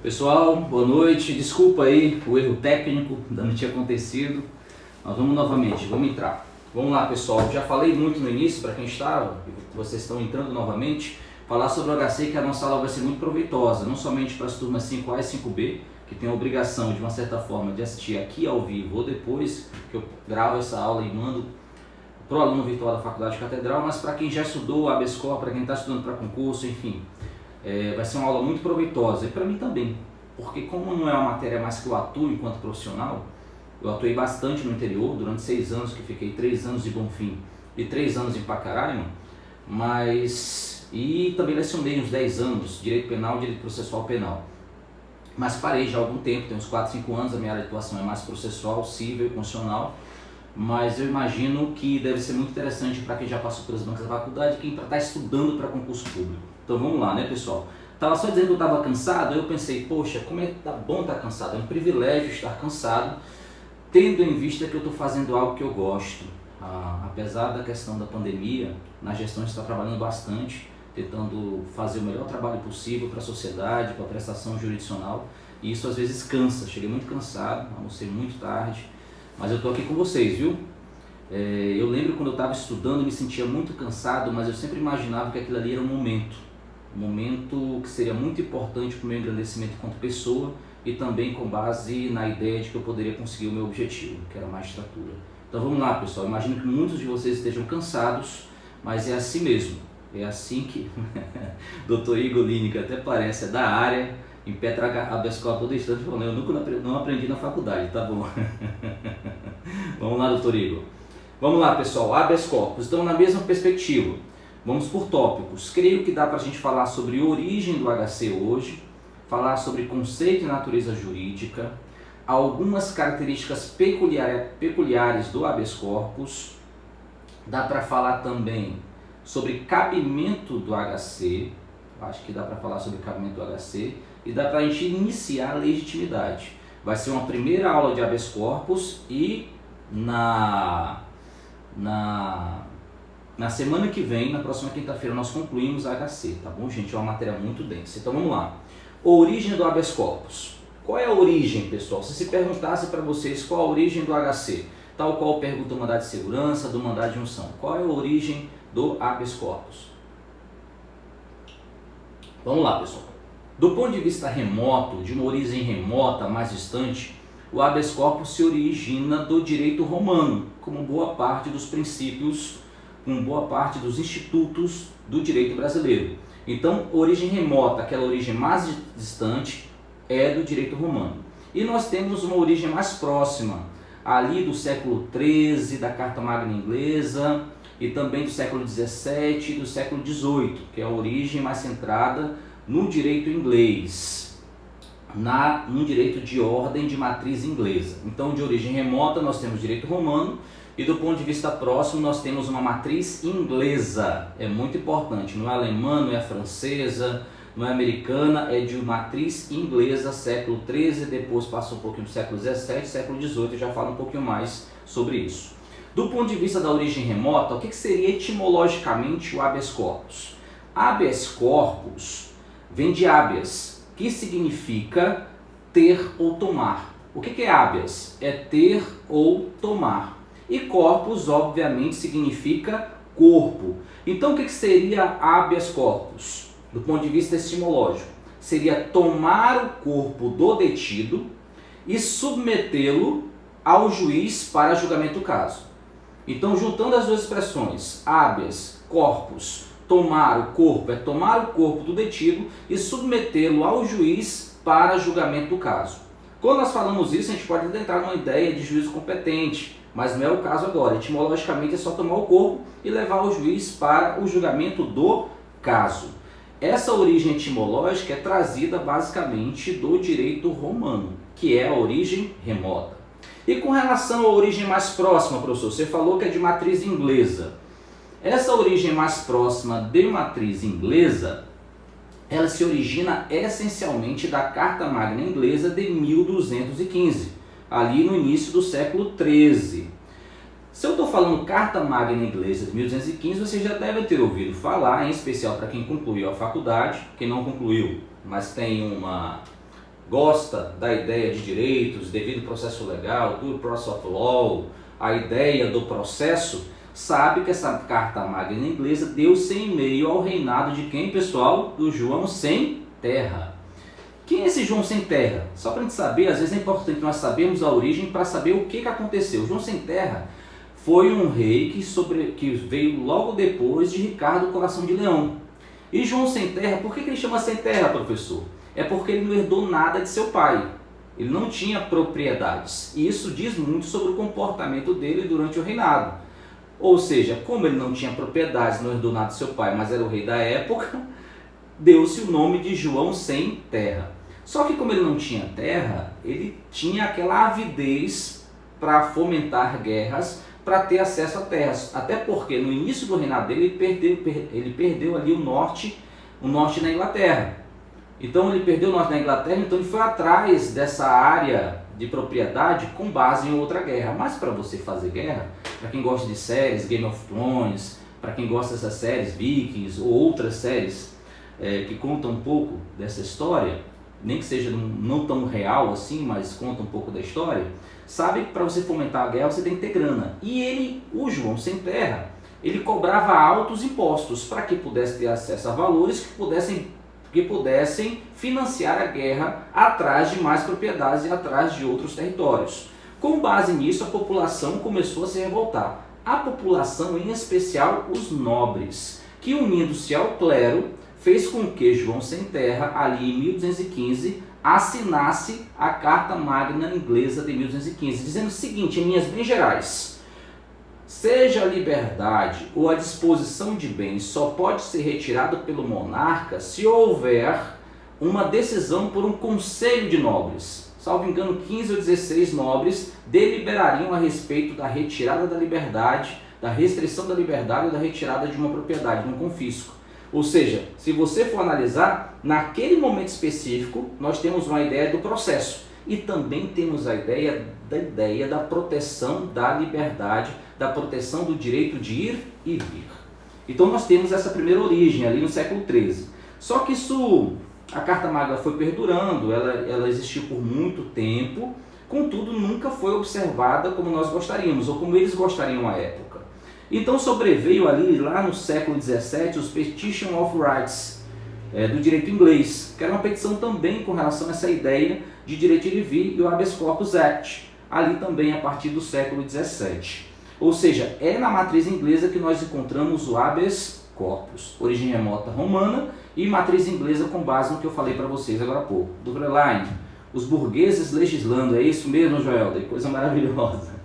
Pessoal, boa noite. Desculpa aí o erro técnico, ainda não tinha acontecido. Mas vamos novamente, vamos entrar. Vamos lá, pessoal. Já falei muito no início, para quem estava, e vocês estão entrando novamente, falar sobre o HC, que a nossa aula vai ser muito proveitosa, não somente para as turmas 5A e 5B, que tem a obrigação, de uma certa forma, de assistir aqui ao vivo ou depois que eu gravo essa aula e mando para o aluno virtual da Faculdade Catedral, mas para quem já estudou a habeas corpus, para quem está estudando para concurso, enfim. Vai ser uma aula muito proveitosa e para mim também, porque como não é uma matéria mais que eu atuo enquanto profissional, eu atuei bastante no interior, durante 6 anos, que fiquei 3 anos em Bonfim e 3 anos em Pacaraima, e também lecionei uns 10 anos, direito penal e direito processual penal. Mas parei já há algum tempo, tem uns 4, 5 anos, a minha área de atuação é mais processual, civil e constitucional, mas eu imagino que deve ser muito interessante para quem já passou pelas bancas da faculdade e quem está estudando para concurso público. Então vamos lá, né, pessoal? Estava só dizendo que eu estava cansado, aí eu pensei, poxa, como é que tá bom estar cansado, é um privilégio estar cansado, tendo em vista que eu estou fazendo algo que eu gosto. Apesar da questão da pandemia, na gestão a gente está trabalhando bastante, tentando fazer o melhor trabalho possível para a sociedade, para a prestação jurisdicional, e isso às vezes cansa. Cheguei muito cansado, almocei muito tarde, mas eu estou aqui com vocês, viu? Eu lembro quando eu estava estudando, eu me sentia muito cansado, mas eu sempre imaginava que aquilo ali era um momento que seria muito importante para o meu engrandecimento enquanto pessoa e também com base na ideia de que eu poderia conseguir o meu objetivo, que era a magistratura. Então vamos lá, pessoal, imagino que muitos de vocês estejam cansados, mas é assim mesmo, é assim que Dr. Igor Lineker, que até parece, é da área, impetra habeas corpus todo instante, falando, eu nunca não aprendi na faculdade, tá bom? Vamos lá, doutor Igor. Vamos lá, pessoal, habeas corpus, então na mesma perspectiva, vamos por tópicos. Creio que dá para a gente falar sobre origem do HC hoje, falar sobre conceito e natureza jurídica, algumas características peculiares do habeas corpus, dá para falar também sobre cabimento do HC, acho que dá para falar sobre cabimento do HC, e dá para a gente iniciar a legitimidade. Vai ser uma primeira aula de habeas corpus e na semana que vem, na próxima quinta-feira, nós concluímos a HC, tá bom, gente? É uma matéria muito densa. Então vamos lá. Origem do habeas corpus. Qual é a origem, pessoal? Se perguntasse para vocês qual a origem do HC, tal qual pergunta do mandado de segurança, do mandado de junção, qual é a origem do habeas corpus? Vamos lá, pessoal. Do ponto de vista remoto, de uma origem remota, mais distante, o habeas corpus se origina do direito romano, como boa parte dos princípios, com boa parte dos institutos do direito brasileiro. Então, origem remota, aquela origem mais distante, é do direito romano. E nós temos uma origem mais próxima, ali do século XIII, da Carta Magna Inglesa, e também do século XVII e do século XVIII, que é a origem mais centrada no direito inglês, num direito de ordem de matriz inglesa. Então, de origem remota, nós temos direito romano, e do ponto de vista próximo, nós temos uma matriz inglesa. É muito importante, não é alemã, não é francesa, não é americana, é de matriz inglesa, século XIII, depois passa um pouquinho do século XVII, século XVIII, eu já falo um pouquinho mais sobre isso. Do ponto de vista da origem remota, o que seria etimologicamente o habeas corpus? Habeas corpus vem de habeas, que significa ter ou tomar. O que é habeas? É ter ou tomar. E corpus, obviamente, significa corpo. Então, o que seria habeas corpus? Do ponto de vista etimológico, seria tomar o corpo do detido e submetê-lo ao juiz para julgamento do caso. Então, juntando as duas expressões, habeas corpus, tomar o corpo, é tomar o corpo do detido e submetê-lo ao juiz para julgamento do caso. Quando nós falamos isso, a gente pode entrar numa ideia de juízo competente, mas não é o caso agora. Etimologicamente é só tomar o corpo e levar o juiz para o julgamento do caso. Essa origem etimológica é trazida basicamente do direito romano, que é a origem remota. E com relação à origem mais próxima, professor, você falou que é de matriz inglesa. Essa origem mais próxima de matriz inglesa, ela se origina essencialmente da Carta Magna Inglesa de 1215, ali no início do século XIII. Se eu estou falando Carta Magna Inglesa de 1215, você já deve ter ouvido falar, em especial para quem concluiu a faculdade, quem não concluiu, mas tem gosta da ideia de direitos, devido processo legal, due process of law, a ideia do processo, sabe que essa Carta Magna inglesa deu-se em meio ao reinado de quem, pessoal? Do João Sem Terra. Quem é esse João Sem Terra? Só para a gente saber, às vezes é importante nós sabermos a origem para saber o que aconteceu. João Sem Terra foi um rei que veio logo depois de Ricardo Coração de Leão. E João Sem Terra, por que ele chama Sem Terra, professor? É porque ele não herdou nada de seu pai. Ele não tinha propriedades. E isso diz muito sobre o comportamento dele durante o reinado. Ou seja, como ele não tinha propriedades, não herdou nada de seu pai, mas era o rei da época, deu-se o nome de João Sem Terra. Só que como ele não tinha terra, ele tinha aquela avidez para fomentar guerras, para ter acesso a terras. Até porque no início do reinado dele, ele perdeu ali o norte na Inglaterra. Então ele perdeu o norte na Inglaterra, então ele foi atrás dessa área de propriedade com base em outra guerra. Mas para você fazer guerra, para quem gosta de séries, Game of Thrones, para quem gosta dessas séries, Vikings ou outras séries que contam um pouco dessa história, nem que seja não tão real assim, mas conta um pouco da história, sabe que para você fomentar a guerra você tem que ter grana. E ele, o João Sem Terra, ele cobrava altos impostos para que pudesse ter acesso a valores que pudessem financiar a guerra atrás de mais propriedades e atrás de outros territórios. Com base nisso, a população começou a se revoltar. A população, em especial os nobres, que unindo-se ao clero, fez com que João Sem Terra, ali em 1215, assinasse a Carta Magna Inglesa de 1215, dizendo o seguinte, em linhas bem gerais: seja a liberdade ou a disposição de bens só pode ser retirado pelo monarca se houver uma decisão por um conselho de nobres. Salvo engano, 15 ou 16 nobres deliberariam a respeito da retirada da liberdade, da restrição da liberdade ou da retirada de uma propriedade, de um confisco. Ou seja, se você for analisar, naquele momento específico, nós temos uma ideia do processo e também temos a ideia da proteção da liberdade, da proteção do direito de ir e vir. Então nós temos essa primeira origem ali no século XIII. Só que a Carta Magna foi perdurando, ela existiu por muito tempo, contudo nunca foi observada como nós gostaríamos, ou como eles gostariam à época. Então sobreveio ali, lá no século XVII, os Petition of Rights, do direito inglês, que era uma petição também com relação a essa ideia de direito de ir e vir, e o Habeas Corpus Act, ali também a partir do século XVII. Ou seja, é na matriz inglesa que nós encontramos o habeas corpus, origem remota romana e matriz inglesa com base no que eu falei para vocês agora há pouco. Do Verlaine, os burgueses legislando, é isso mesmo, Joel? Coisa maravilhosa.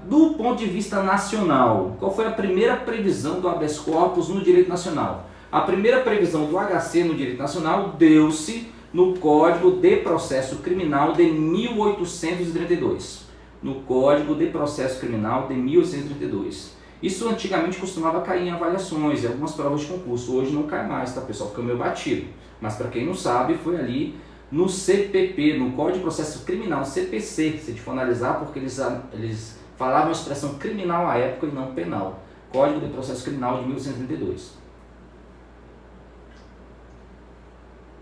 Do ponto de vista nacional, qual foi a primeira previsão do habeas corpus no direito nacional? A primeira previsão do HC no direito nacional deu-se no Código de Processo Criminal de 1832. No Código de Processo Criminal de 1832. Isso antigamente costumava cair em avaliações e algumas provas de concurso. Hoje não cai mais, tá, pessoal? Fica meio batido. Mas para quem não sabe, foi ali no CPP, no Código de Processo Criminal, CPC, se a gente for analisar, porque eles falavam a expressão criminal à época e não penal. Código de Processo Criminal de 1832.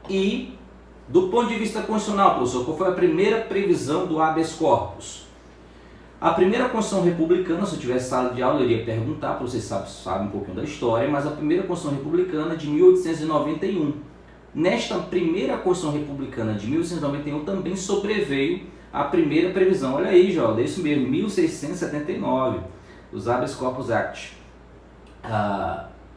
E, do ponto de vista constitucional, professor, qual foi a primeira previsão do habeas corpus? A primeira Constituição Republicana, se eu tivesse sala de aula, eu iria perguntar, para vocês sabem um pouquinho da história, mas a primeira Constituição Republicana de 1891. Nesta primeira Constituição Republicana de 1891 também sobreveio a primeira previsão. Olha aí, Jó, é isso mesmo, 1679, os Habeas Corpus Act.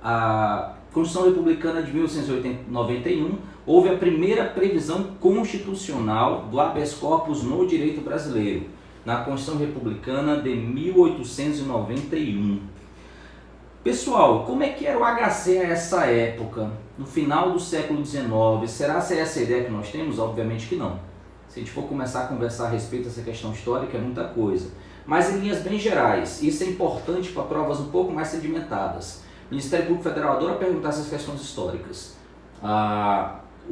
A Constituição Republicana de 1891 houve a primeira previsão constitucional do habeas corpus no direito brasileiro, na Constituição Republicana de 1891. Pessoal, como é que era o HC a essa época, no final do século XIX? Será que é essa a ideia que nós temos? Obviamente que não. Se a gente for começar a conversar a respeito dessa questão histórica, é muita coisa. Mas em linhas bem gerais, isso é importante para provas um pouco mais sedimentadas. O Ministério Público Federal adora perguntar essas questões históricas.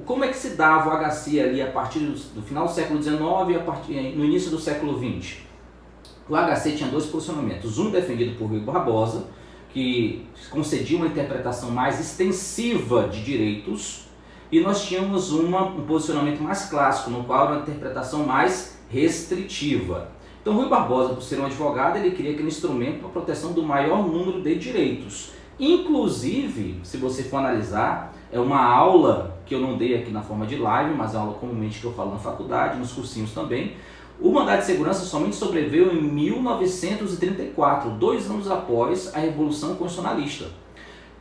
Como é que se dava o HC ali a partir do final do século XIX e no início do século XX? O HC tinha dois posicionamentos. Um defendido por Rui Barbosa, que concedia uma interpretação mais extensiva de direitos, e nós tínhamos um posicionamento mais clássico, no qual era uma interpretação mais restritiva. Então Rui Barbosa, por ser um advogado, ele queria aquele instrumento para a proteção do maior número de direitos. Inclusive, se você for analisar, é uma aula que eu não dei aqui na forma de live, mas é uma aula comumente que eu falo na faculdade, nos cursinhos também. O mandado de segurança somente sobreviveu em 1934, 2 anos após a Revolução Constitucionalista.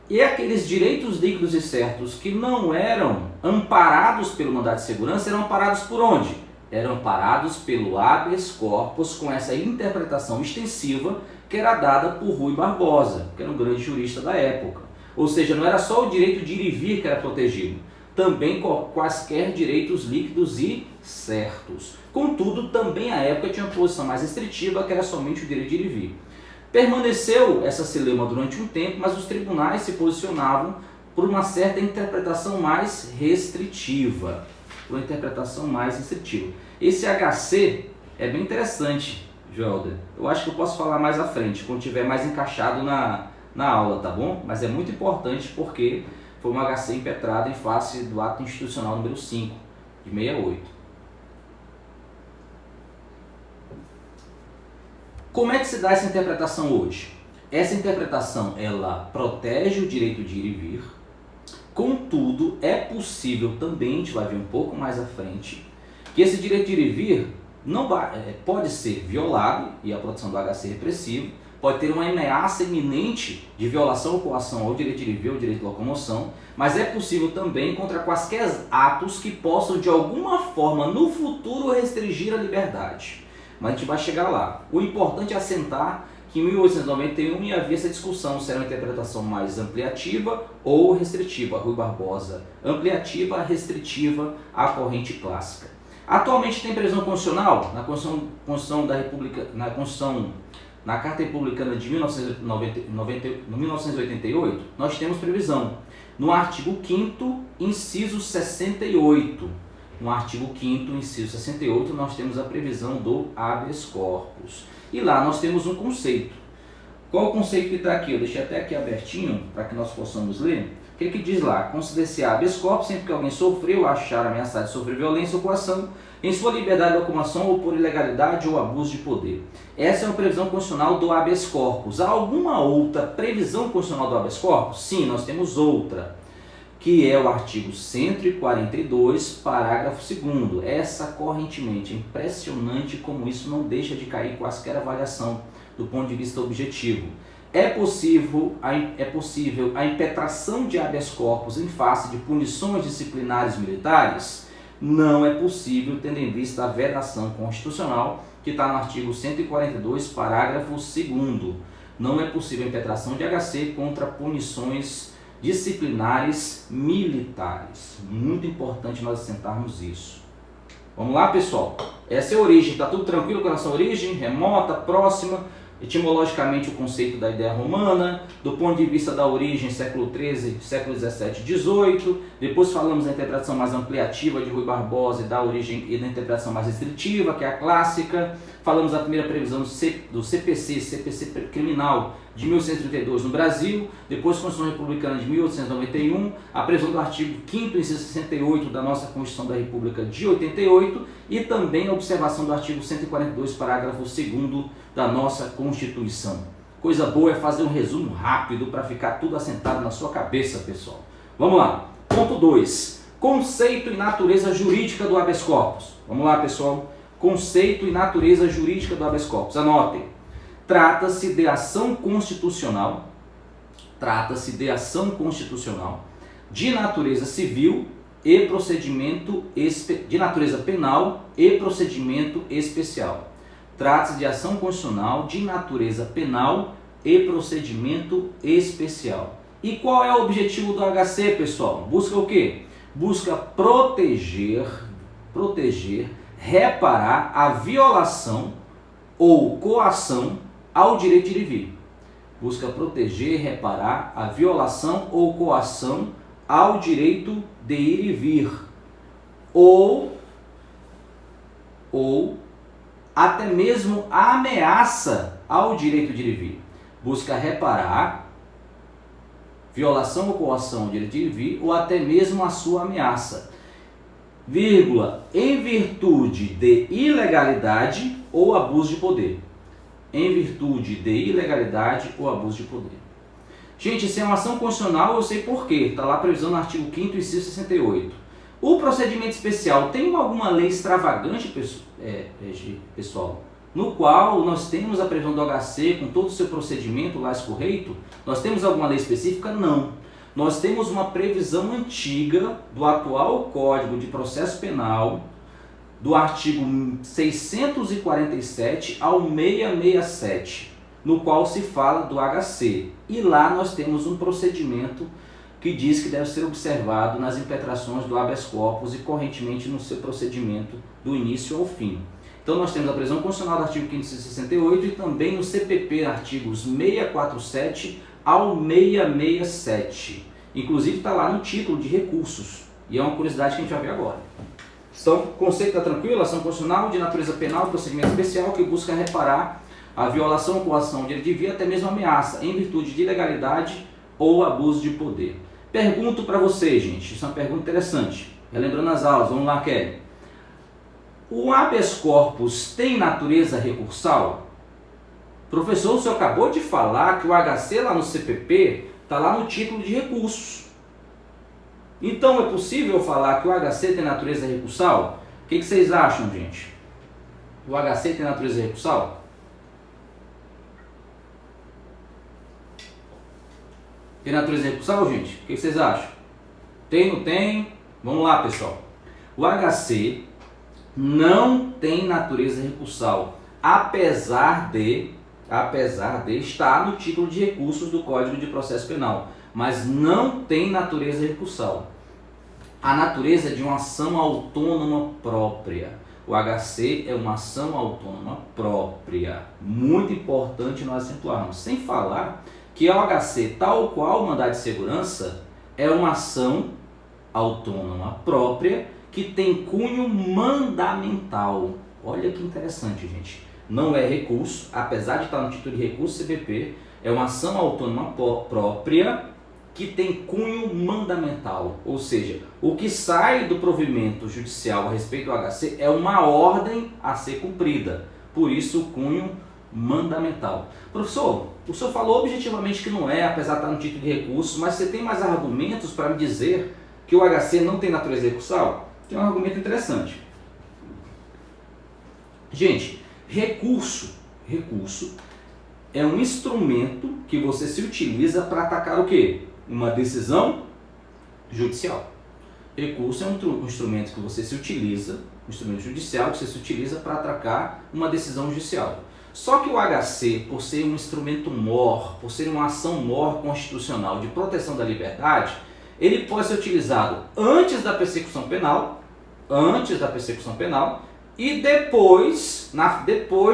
E aqueles direitos líquidos e certos que não eram amparados pelo mandado de segurança eram amparados por onde? Eram amparados pelo habeas corpus, com essa interpretação extensiva que era dada por Rui Barbosa, que era um grande jurista da época. Ou seja, não era só o direito de ir e vir que era protegido, também quaisquer direitos líquidos e certos. Contudo, também a época tinha uma posição mais restritiva, que era somente o direito de ir e vir. Permaneceu essa celeuma durante um tempo, mas os tribunais se posicionavam por uma certa interpretação mais restritiva. Esse HC é bem interessante, Joelder. Eu acho que eu posso falar mais à frente, quando tiver mais encaixado na aula, tá bom? Mas é muito importante porque foi um HC impetrado em face do ato institucional número 5, de 68. Como é que se dá essa interpretação hoje? Essa interpretação, ela protege o direito de ir e vir. Contudo, é possível também, a gente vai ver um pouco mais à frente, que esse direito de ir e vir não pode ser violado, e a proteção do HC repressivo, pode ter uma ameaça iminente de violação ou coação ao direito de ir e vir, ao direito de locomoção, mas é possível também contra quaisquer atos que possam de alguma forma no futuro restringir a liberdade. Mas a gente vai chegar lá. O importante é assentar que em 1891 havia essa discussão se era uma interpretação mais ampliativa ou restritiva. Rui Barbosa, ampliativa, restritiva, a corrente clássica. Atualmente tem previsão constitucional na Constituição da República, na Carta Republicana de 1988, nós temos previsão no artigo 5º, inciso 68. No artigo 5º, inciso 68, nós temos a previsão do habeas corpus. E lá nós temos um conceito. Qual o conceito que está aqui? Eu deixei até aqui abertinho para que nós possamos ler. O que diz lá? Considera-se habeas corpus sempre que alguém sofreu, achar ameaçado de sofrer violência ou coação em sua liberdade de locomoção ou por ilegalidade ou abuso de poder. Essa é uma previsão constitucional do habeas corpus. Há alguma outra previsão constitucional do habeas corpus? Sim, nós temos outra, que é o artigo 142, parágrafo 2º. Essa correntemente, é impressionante como isso não deixa de cair quaisquer avaliação do ponto de vista objetivo. É possível a impetração de habeas corpus em face de punições disciplinares militares? Não é possível, tendo em vista a vedação constitucional que está no artigo 142, parágrafo 2º. Não é possível a impetração de HC contra punições disciplinares militares. Muito importante nós assentarmos isso. Vamos lá, pessoal? Essa é a origem. Está tudo tranquilo com a nossa origem? Remota, próxima? Etimologicamente o conceito da ideia romana, do ponto de vista da origem, século XIII, século XVII, XVIII. Depois falamos da interpretação mais ampliativa de Rui Barbosa e da origem e da interpretação mais restritiva, que é a clássica. Falamos da primeira previsão do CPC criminal de 1832 no Brasil, depois Constituição Republicana de 1891, a previsão do artigo 5º, inciso 68 da nossa Constituição da República de 88 e também a observação do artigo 142, parágrafo 2º da nossa Constituição. Coisa boa é fazer um resumo rápido para ficar tudo assentado na sua cabeça, pessoal. Vamos lá. Ponto 2. Conceito e natureza jurídica do habeas corpus. Vamos lá, pessoal. Conceito e natureza jurídica do habeas corpus. Anotem. Trata-se de ação constitucional, de natureza civil e procedimento de natureza penal e procedimento especial. Trata-se de ação constitucional de natureza penal e procedimento especial. E qual é o objetivo do HC, pessoal? Busca o quê? Busca proteger, reparar a violação ou coação ao direito de ir e vir. Busca proteger, reparar a violação ou coação ao direito de ir e vir. Ou até mesmo a ameaça ao direito de ir e vir. Busca reparar, violação ou coação ao direito de vir ou até mesmo a sua ameaça, vírgula, em virtude de ilegalidade ou abuso de poder. Em virtude de ilegalidade ou abuso de poder. Gente, isso é uma ação constitucional, eu sei por quê. Está lá previsão no artigo 5º, inciso 68. O procedimento especial tem alguma lei extravagante, pessoal, no qual nós temos a previsão do HC com todo o seu procedimento lá escorreito? Nós temos alguma lei específica? Não. Nós temos uma previsão antiga do atual Código de Processo Penal, do artigo 647 ao 667, no qual se fala do HC. E lá nós temos um procedimento que diz que deve ser observado nas impetrações do habeas corpus e correntemente no seu procedimento do início ao fim. Então nós temos a previsão constitucional do artigo 568 e também no CPP, artigos 647 ao 667. Inclusive está lá no título de recursos. E é uma curiosidade que a gente vai ver agora. Então, o conceito está tranquilo, ação constitucional de natureza penal, procedimento especial que busca reparar a violação ou coação de direito de vir, até mesmo ameaça, em virtude de ilegalidade ou abuso de poder. Pergunto para vocês, gente, isso é uma pergunta interessante. Relembrando as aulas, vamos lá, Kelly. O habeas corpus tem natureza recursal? Professor, o senhor acabou de falar que o HC lá no CPP está lá no título de recursos. Então é possível falar que o HC tem natureza recursal? O que vocês acham, gente? O HC tem natureza recursal? Tem natureza recursal, gente? O que vocês acham? Tem, não tem? Vamos lá, pessoal. O HC não tem natureza recursal, apesar de estar no título de recursos do Código de Processo Penal, mas não tem natureza recursal. A natureza é de uma ação autônoma própria. O HC é uma ação autônoma própria. Muito importante nós acentuarmos. Sem falar que o HC, tal qual o mandado de segurança, é uma ação autônoma própria que tem cunho mandamental. Olha que interessante, gente. Não é recurso, apesar de estar no título de recurso CPP, é uma ação autônoma própria que tem cunho mandamental. Ou seja, o que sai do provimento judicial a respeito do HC é uma ordem a ser cumprida. Por isso, o cunho mandamental. Professor, o senhor falou objetivamente que não é, apesar de estar no título de recurso, mas você tem mais argumentos para me dizer que o HC não tem natureza recursal? Tem um argumento interessante. Gente, recurso é um instrumento que você se utiliza para atacar o quê? Uma decisão judicial. Recurso é um instrumento que você se utiliza, um instrumento judicial que você se utiliza para atacar uma decisão judicial. Só que o HC, por ser um instrumento mor, por ser uma ação mor constitucional de proteção da liberdade, ele pode ser utilizado antes da persecução penal e depois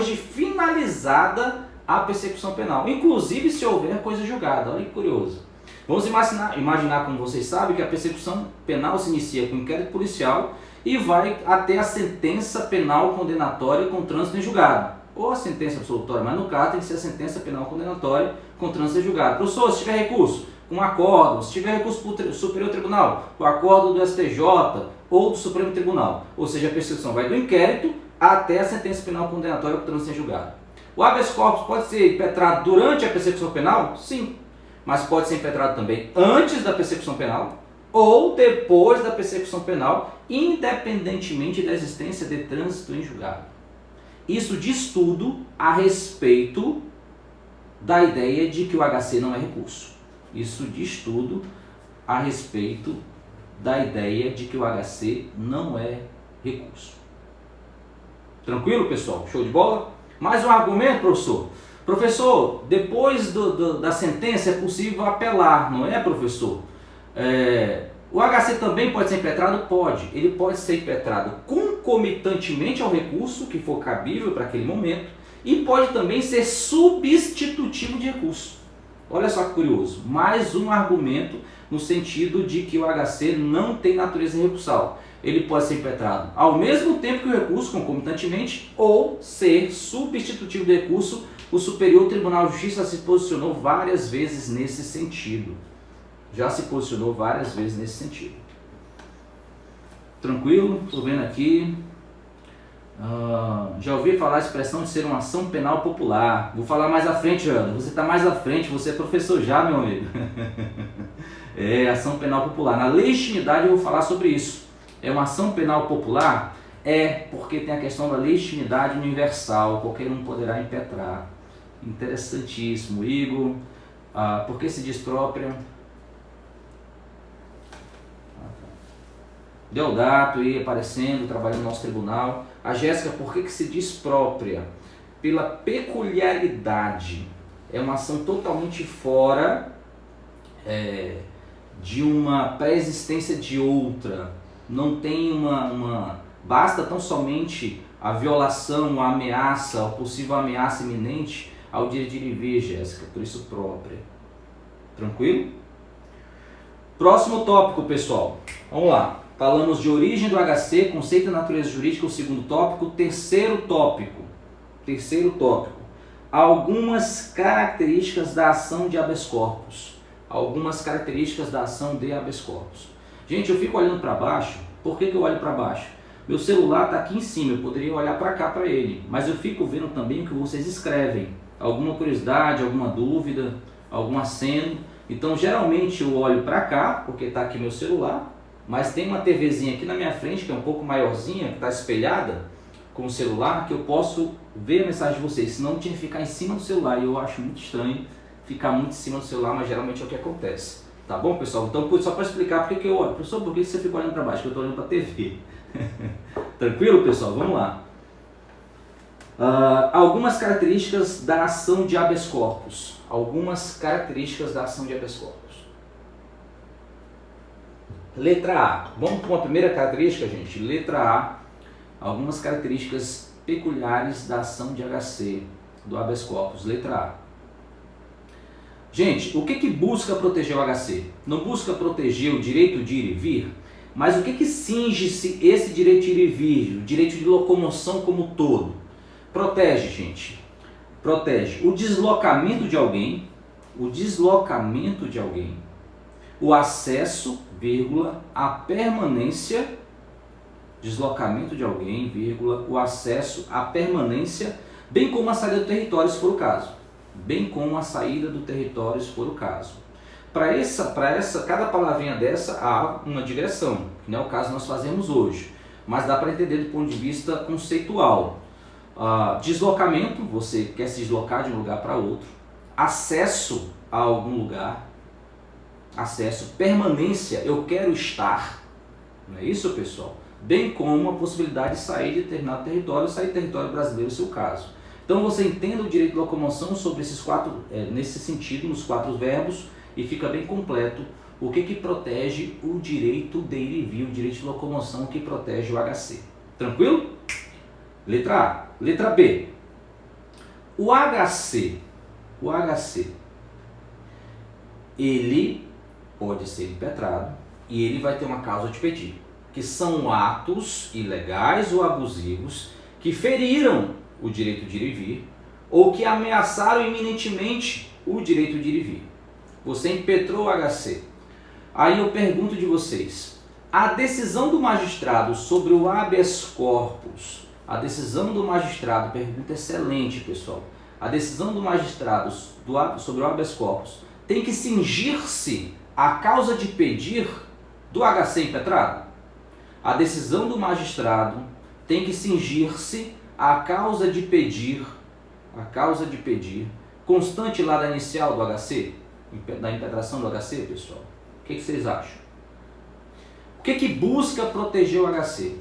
de finalizada a persecução penal, inclusive se houver coisa julgada. Olha que curioso. Vamos imaginar, como vocês sabem, que a persecução penal se inicia com inquérito policial e vai até a sentença penal condenatória com trânsito em julgado. Ou a sentença absolutória, mas no caso tem que ser a sentença penal condenatória com trânsito em julgado. Professor, se tiver recurso, com acordo, se tiver recurso para o Superior Tribunal, com acordo do STJ ou do Supremo Tribunal. Ou seja, a persecução vai do inquérito até a sentença penal condenatória com trânsito em julgado. O habeas corpus pode ser impetrado durante a persecução penal? Sim. Mas pode ser impetrado também antes da persecução penal ou depois da persecução penal, independentemente da existência de trânsito em julgado. Isso diz tudo a respeito da ideia de que o HC não é recurso. Isso diz tudo a respeito da ideia de que o HC não é recurso. Tranquilo, pessoal? Show de bola? Mais um argumento, professor? Professor, depois da sentença é possível apelar, não é, professor? O HC também pode ser impetrado? Pode. Ele pode ser impetrado concomitantemente ao recurso, que for cabível para aquele momento, e pode também ser substitutivo de recurso. Olha só que curioso. Mais um argumento no sentido de que o HC não tem natureza recursal. Ele pode ser impetrado ao mesmo tempo que o recurso, concomitantemente, ou ser substitutivo de recurso. O Superior Tribunal de Justiça se posicionou várias vezes nesse sentido. já se posicionou várias vezes nesse sentido. Tranquilo? Estou vendo aqui. Já ouvi falar a expressão de ser uma ação penal popular. Vou falar mais à frente, Ana. Você está mais à frente, você é professor já, meu amigo. É, ação penal popular. Na legitimidade eu vou falar sobre isso. É uma ação penal popular? É, porque tem a questão da legitimidade universal, qualquer um poderá impetrar. Interessantíssimo, Igor. Por que se diz própria? Deodato aí aparecendo, trabalhando no nosso tribunal. A Jéssica, por que se diz própria? Pela peculiaridade. É uma ação totalmente fora de uma pré-existência de outra. Não tem basta tão somente a violação, a ameaça, a possível ameaça iminente ao direito de ir e vir, Jéssica, por isso própria. Tranquilo? Próximo tópico, pessoal. Vamos lá. Falamos de origem do HC, conceito e natureza jurídica, o segundo tópico. Terceiro tópico. Algumas características da ação de habeas corpus. Gente, eu fico olhando para baixo. Por que eu olho para baixo? Meu celular está aqui em cima, eu poderia olhar para cá para ele. Mas eu fico vendo também o que vocês escrevem. Alguma curiosidade, alguma dúvida, algum aceno. Então, geralmente eu olho para cá, porque está aqui meu celular. Mas tem uma TVzinha aqui na minha frente, que é um pouco maiorzinha, que está espelhada com o celular, que eu posso ver a mensagem de vocês. Senão eu tinha que ficar em cima do celular, e eu acho muito estranho ficar muito em cima do celular, mas geralmente é o que acontece. Tá bom, pessoal? Então, só para explicar por que eu olho. Professor, por que você fica olhando para baixo? Porque eu estou olhando para a TV. Tranquilo, pessoal? Vamos lá. Algumas características da ação de habeas corpus. Letra A. Vamos para uma primeira característica, gente. Letra A. Algumas características peculiares da ação de HC, do habeas corpus. Letra A. Gente, o que busca proteger o HC? Não busca proteger o direito de ir e vir? Mas o que cinge-se esse direito de ir e vir? O direito de locomoção como um todo? Protege, gente. Protege o deslocamento de alguém, o acesso, a permanência, o acesso, a permanência, bem como a saída do território, se for o caso. Para cada palavrinha dessa há uma digressão, que não é o caso que nós fazemos hoje, mas dá para entender do ponto de vista conceitual. Deslocamento, você quer se deslocar de um lugar para outro. Acesso a algum lugar. Permanência, eu quero estar. Não é isso, pessoal? Bem como a possibilidade de sair de determinado território, sair do território brasileiro, se o caso. Então você entenda o direito de locomoção sobre esses nesse sentido, nos 4 verbos, e fica bem completo o que protege o direito de ir e vir, o direito de locomoção que protege o HC. Tranquilo? Letra A. Letra B. O HC, ele pode ser impetrado e ele vai ter uma causa de pedir, que são atos ilegais ou abusivos que feriram o direito de ir e vir ou que ameaçaram iminentemente o direito de ir e vir. Você impetrou o HC. Aí eu pergunto de vocês, a decisão do magistrado sobre o habeas corpus, pergunta excelente, pessoal. A decisão do magistrado sobre o habeas corpus tem que cingir-se à causa de pedir do HC impetrado? A decisão do magistrado tem que cingir-se à causa de pedir, constante lá da inicial do HC, da impetração do HC, pessoal? O que vocês acham? O que busca proteger o HC?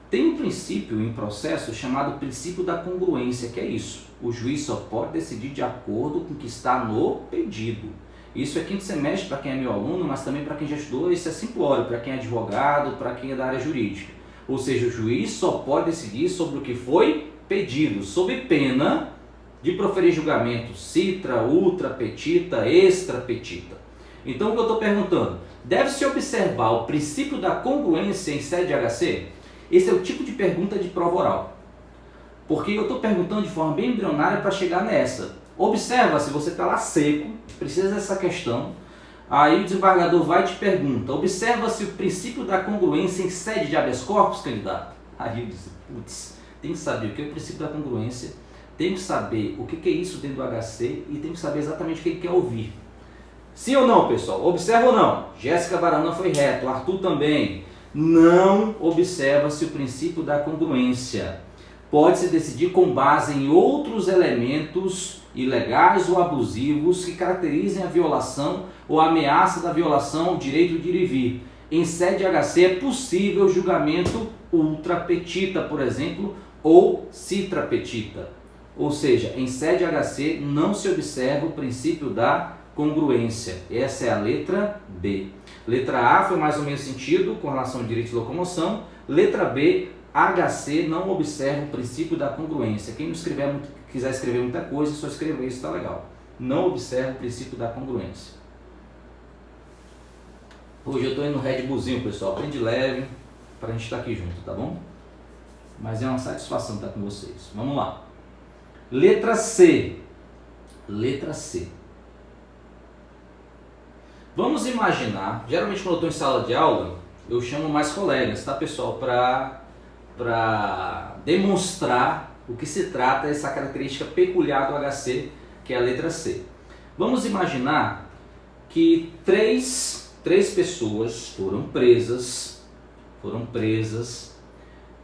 Tem um princípio em processo chamado princípio da congruência, que é isso. O juiz só pode decidir de acordo com o que está no pedido. Isso é quinto semestre para quem é meu aluno, mas também para quem já estudou, isso é simplório, para quem é advogado, para quem é da área jurídica. Ou seja, o juiz só pode decidir sobre o que foi pedido, sob pena de proferir julgamento citra, ultra, petita, extra, petita. Então o que eu estou perguntando? Deve-se observar o princípio da congruência em sede de HC? Esse é o tipo de pergunta de prova oral. Porque eu estou perguntando de forma bem embrionária para chegar nessa. Observa, se você está lá seco, precisa dessa questão. Aí o desembargador vai e te pergunta, observa-se o princípio da congruência em sede de habeas corpus, candidato? Aí eu disse, putz, tem que saber o que é o princípio da congruência, tem que saber o que é isso dentro do HC e tem que saber exatamente o que ele quer ouvir. Sim ou não, pessoal? Observa ou não? Jéssica Barana foi reto, Arthur também. Não observa-se o princípio da congruência. Pode-se decidir com base em outros elementos ilegais ou abusivos que caracterizem a violação ou a ameaça da violação ao direito de ir e vir. Em sede HC é possível julgamento ultra petita, por exemplo, ou citra petita. Ou seja, em sede HC não se observa o princípio da congruência. Essa é a letra B. Letra A foi mais ou menos sentido com relação ao direito de locomoção. Letra B, HC não observa o princípio da congruência. Quem não quiser escrever muita coisa, só escrever isso, está legal. Não observa o princípio da congruência. Hoje eu estou indo no Red Bullzinho, pessoal. Aprende leve para a gente estar aqui junto, tá bom? Mas é uma satisfação estar com vocês. Vamos lá. Letra C. Letra C. Vamos imaginar, geralmente quando eu estou em sala de aula, eu chamo mais colegas, tá, pessoal? Para demonstrar o que se trata essa característica peculiar do HC, que é a letra C. Vamos imaginar que três pessoas foram presas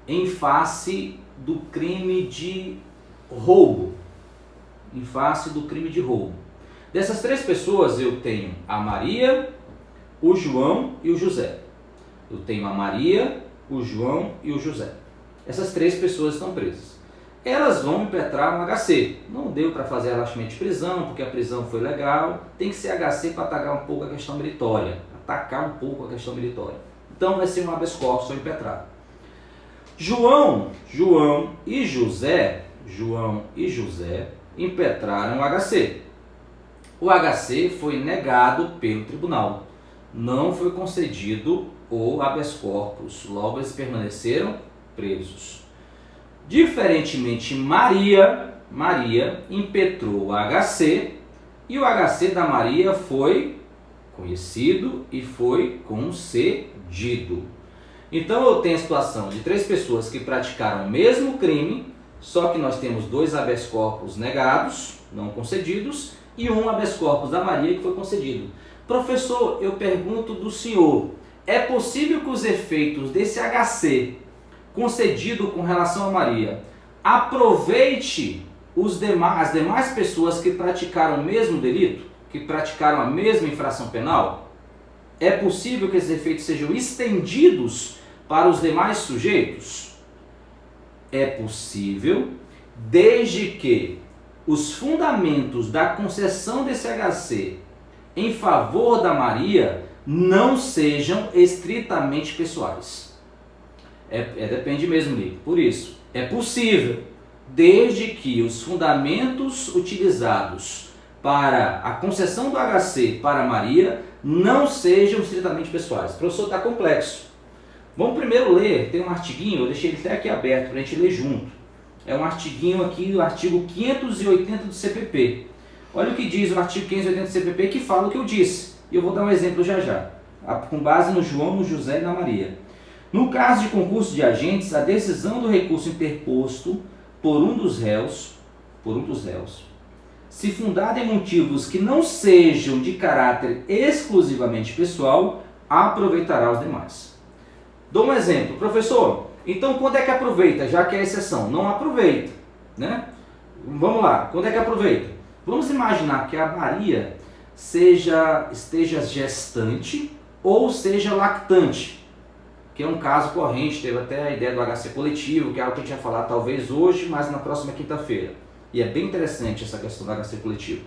em face do crime de roubo. Em face do crime de roubo. Dessas três pessoas eu tenho a Maria, o João e o José. Eu tenho a Maria, o João e o José. Essas três pessoas estão presas. Elas vão impetrar um HC. Não deu para fazer relaxamento de prisão, porque a prisão foi legal. Tem que ser HC para atacar um pouco a questão meritória. Então vai ser um habeas corpus impetrado. João e José impetraram o HC. O HC foi negado pelo tribunal. Não foi concedido o habeas corpus. Logo eles permaneceram presos. Diferentemente, Maria impetrou o HC e o HC da Maria foi conhecido e foi concedido. Então eu tenho a situação de três pessoas que praticaram o mesmo crime, só que nós temos dois habeas corpus negados, não concedidos, e um habeas corpus da Maria que foi concedido. Professor, eu pergunto do senhor, é possível que os efeitos desse HC concedido com relação a Maria aproveite as demais pessoas que praticaram o mesmo delito, que praticaram a mesma infração penal? É possível que esses efeitos sejam estendidos para os demais sujeitos? É possível, desde que os fundamentos da concessão desse HC em favor da Maria não sejam estritamente pessoais. Depende mesmo, Nico. Por isso, é possível, desde que os fundamentos utilizados para a concessão do HC para Maria não sejam estritamente pessoais. Professor, está complexo. Vamos primeiro ler, tem um artiguinho, eu deixei ele até aqui aberto para a gente ler junto. É um artiguinho aqui, o artigo 580 do CPP. Olha o que diz o artigo 580 do CPP, que fala o que eu disse. E eu vou dar um exemplo já, com base no João, no José e na Maria. No caso de concurso de agentes, a decisão do recurso interposto por um dos réus, se fundada em motivos que não sejam de caráter exclusivamente pessoal, aproveitará os demais. Dou um exemplo, professor. Então, quando é que aproveita, já que é exceção? Não aproveita, né? Vamos lá, quando é que aproveita? Vamos imaginar que a Maria esteja gestante ou seja lactante, que é um caso corrente, teve até a ideia do HC coletivo, que é algo que a gente vai falar talvez hoje, mas na próxima quinta-feira. E é bem interessante essa questão do HC coletivo.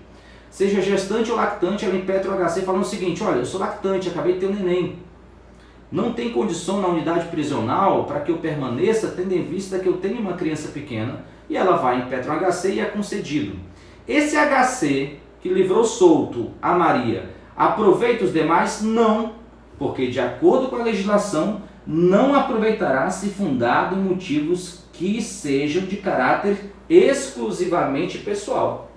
Seja gestante ou lactante, ela impetra o HC falando o seguinte, olha, eu sou lactante, acabei de ter um neném. Não tem condição na unidade prisional para que eu permaneça, tendo em vista que eu tenho uma criança pequena, e ela vai, impetra um HC e é concedido. Esse HC que livrou solto a Maria, aproveita os demais? Não, porque de acordo com a legislação, não aproveitará se fundado em motivos que sejam de caráter exclusivamente pessoal.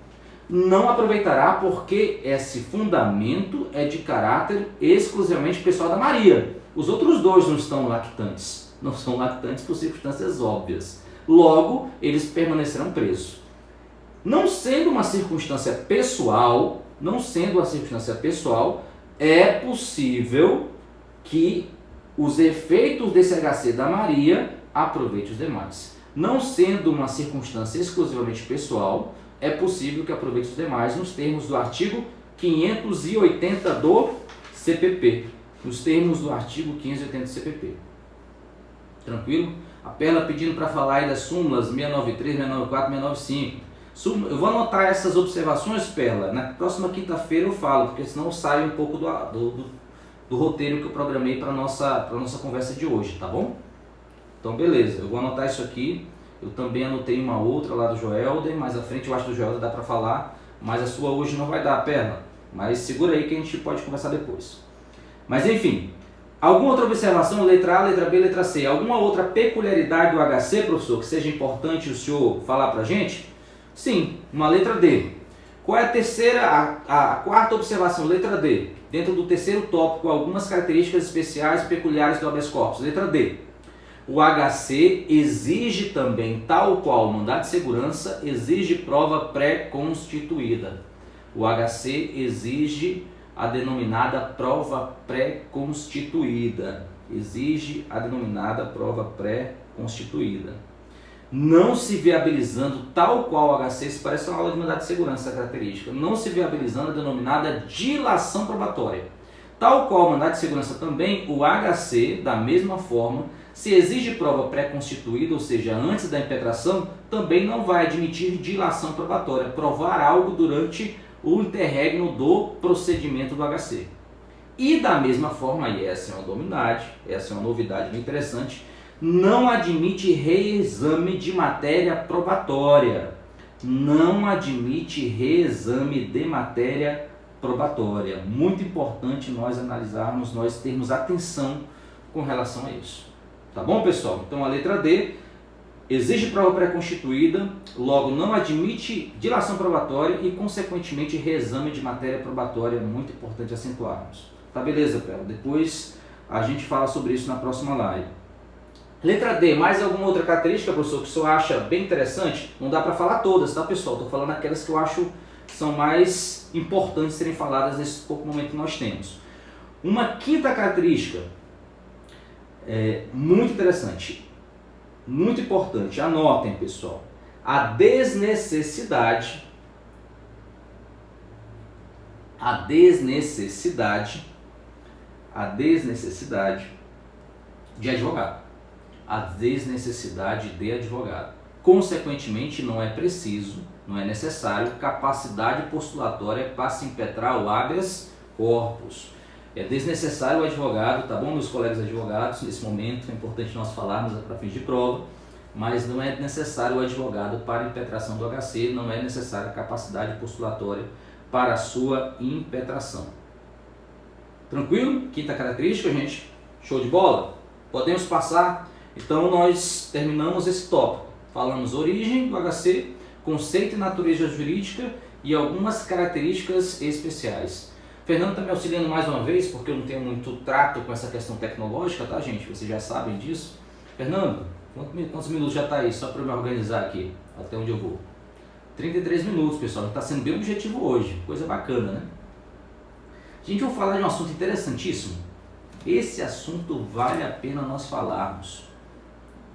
não aproveitará porque esse fundamento é de caráter exclusivamente pessoal da Maria. Os outros dois não estão lactantes, não são lactantes por circunstâncias óbvias. Logo, eles permanecerão presos. Não sendo uma circunstância pessoal, é possível que os efeitos desse HC da Maria aproveite os demais. Não sendo uma circunstância exclusivamente pessoal, é possível que aproveite os demais nos termos do artigo 580 do CPP. Nos termos do artigo 580 do CPP. Tranquilo? A Perla pedindo para falar aí das súmulas 693, 694, 695. Eu vou anotar essas observações, Perla. Na próxima quinta-feira eu falo, porque senão sai um pouco do roteiro que eu programei para a nossa conversa de hoje, tá bom? Então, beleza. Eu vou anotar isso aqui. Eu também anotei uma outra lá do Joelder. Mais à frente eu acho que do Joelder dá para falar, mas a sua hoje não vai dar, Perla. Mas segura aí que a gente pode conversar depois. Mas enfim, alguma outra observação, letra A, letra B, letra C? Alguma outra peculiaridade do HC, professor, que seja importante o senhor falar para a gente? Sim, uma letra D. Qual é a terceira, a quarta observação, letra D? Dentro do terceiro tópico, algumas características especiais peculiares do habeas corpus. Letra D. O HC exige também, tal qual o mandado de segurança, exige prova pré-constituída. O HC exige a denominada prova pré-constituída. Exige a denominada prova pré-constituída. Não se viabilizando, tal qual o HC, isso parece uma aula de mandado de segurança, essa característica, não se viabilizando a denominada dilação probatória. Tal qual o mandado de segurança também, o HC, da mesma forma, se exige prova pré-constituída, ou seja, antes da impetração, também não vai admitir dilação probatória, provar algo durante o interregno do procedimento do HC. E da mesma forma, e essa é uma novidade bem interessante, não admite reexame de matéria probatória. Não admite reexame de matéria probatória. Muito importante nós analisarmos, nós termos atenção com relação a isso. Tá bom, pessoal? Então a letra D exige prova pré-constituída, logo não admite dilação probatória e, consequentemente, reexame de matéria probatória. Muito importante acentuarmos. Tá, beleza, Pela? Depois a gente fala sobre isso na próxima live. Letra D, mais alguma outra característica, professor, que o senhor acha bem interessante? Não dá para falar todas, tá, pessoal? Estou falando aquelas que eu acho que são mais importantes serem faladas nesse pouco momento que nós temos. Uma quinta característica, muito interessante, muito importante, anotem, pessoal. A desnecessidade de advogado. A desnecessidade de advogado. Consequentemente, não é preciso, não é necessário capacidade postulatória para se impetrar o habeas corpus. É desnecessário o advogado, tá bom, meus colegas advogados, nesse momento, é importante nós falarmos para fins de prova, mas não é necessário o advogado para a impetração do HC, não é necessária capacidade postulatória para a sua impetração. Tranquilo? Quinta característica, gente? Show de bola? Podemos passar? Então nós terminamos esse tópico. Falamos origem do HC, conceito e natureza jurídica e algumas características especiais. Fernando está me auxiliando mais uma vez, porque eu não tenho muito trato com essa questão tecnológica, tá, gente? Vocês já sabem disso. Fernando, quantos minutos já está aí, só para eu me organizar aqui, até onde eu vou? 33 minutos, pessoal. Está sendo bem objetivo hoje, coisa bacana, né? Gente, vou falar de um assunto interessantíssimo. Esse assunto vale a pena nós falarmos.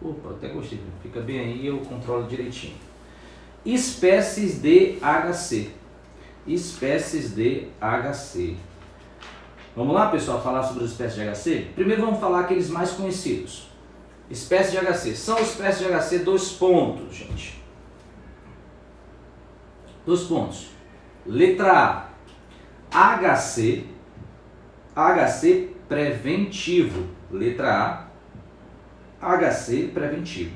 Opa, até gostei, fica bem aí, eu controlo direitinho. Espécies de HC. Espécies de HC. Vamos lá, pessoal, falar sobre as espécies de HC? Primeiro vamos falar aqueles mais conhecidos. Espécies de HC. São espécies de HC, 2 pontos, gente. 2 pontos. Letra A. HC preventivo. Letra A. HC preventivo.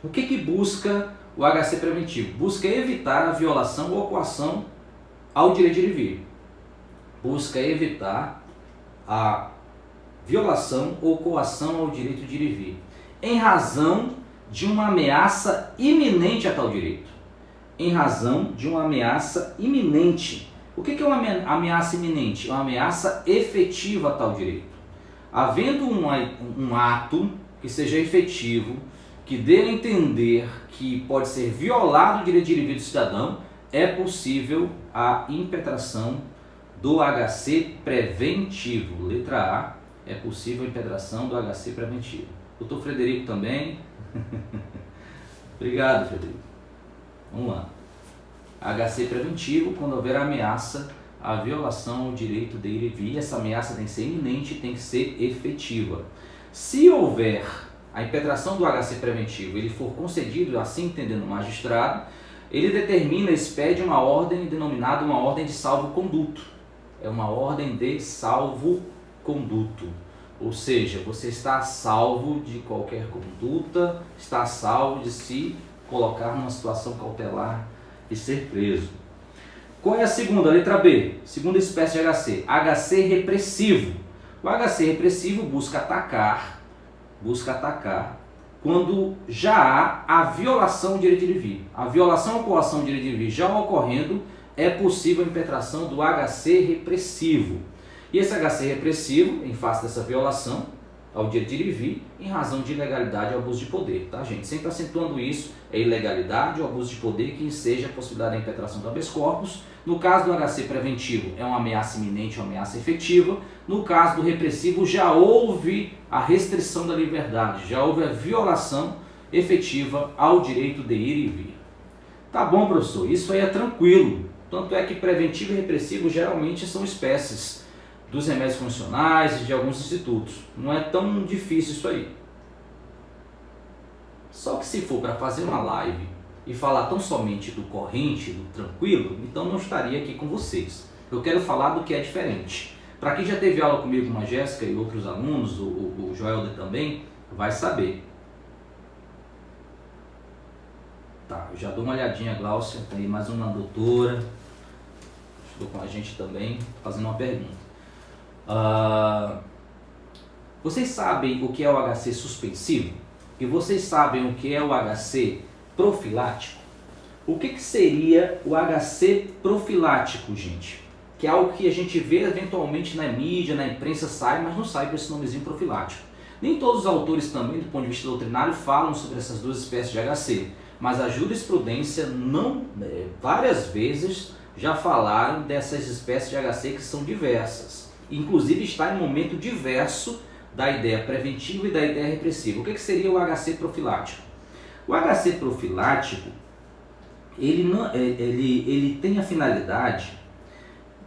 O que busca o HC preventivo? Busca evitar a violação ou coação ao direito de ir e vir. Busca evitar a violação ou coação ao direito de ir e vir, em razão de uma ameaça iminente a tal direito. em razão de uma ameaça iminente. O que é uma ameaça iminente? É uma ameaça efetiva a tal direito. Havendo um ato que seja efetivo, que dê a entender que pode ser violado o direito de ir e vir do cidadão, é possível a impetração do HC preventivo. Letra A, é possível a impetração do HC preventivo. Doutor Frederico também. Obrigado, Frederico. Vamos lá. HC preventivo, quando houver ameaça à violação ao direito de ir e vir, essa ameaça tem que ser iminente e tem que ser efetiva. Se houver a impetração do HC preventivo, ele for concedido, assim entendendo o magistrado, ele determina, expede uma ordem denominada uma ordem de salvo-conduto. É uma ordem de salvo-conduto. Ou seja, você está a salvo de qualquer conduta, está a salvo de se colocar numa situação cautelar e ser preso. Qual é a segunda? Letra B. Segunda espécie de HC. HC repressivo. O HC repressivo busca atacar quando já há a violação do direito de ir e vir. A violação ou coação do direito de ir e vir já ocorrendo, é possível a impetração do HC repressivo. E esse HC repressivo, em face dessa violação ao direito de ir e vir, em razão de ilegalidade ou abuso de poder, tá, gente? Sempre acentuando isso, é ilegalidade ou abuso de poder que enseja a possibilidade da impetração do habeas corpus. No caso do HC preventivo, é uma ameaça iminente ou ameaça efetiva. No caso do repressivo, já houve a restrição da liberdade, já houve a violação efetiva ao direito de ir e vir. Tá bom, professor, isso aí é tranquilo. Tanto é que preventivo e repressivo geralmente são espécies dos remédios convencionais e de alguns institutos. Não é tão difícil isso aí. Só que se for para fazer uma live e falar tão somente do corrente, do tranquilo, então não estaria aqui com vocês. Eu quero falar do que é diferente. Para quem já teve aula comigo, com a Jéssica e outros alunos, o Joelder também, vai saber. Tá, eu já dou uma olhadinha, Glaucia, tem mais uma doutora, estou com a gente também, fazendo uma pergunta. Vocês sabem o que é o HC suspensivo? E vocês sabem o que é o HC profilático? O que seria o HC profilático, gente? Que é algo que a gente vê eventualmente na mídia, na imprensa sai, mas não sai com esse nomezinho profilático. Nem todos os autores também, do ponto de vista doutrinário, falam sobre essas duas espécies de HC, mas a jurisprudência várias vezes já falaram dessas espécies de HC que são diversas. Inclusive está em momento diverso da ideia preventiva e da ideia repressiva. O que seria o HC profilático? O HC profilático, ele tem a finalidade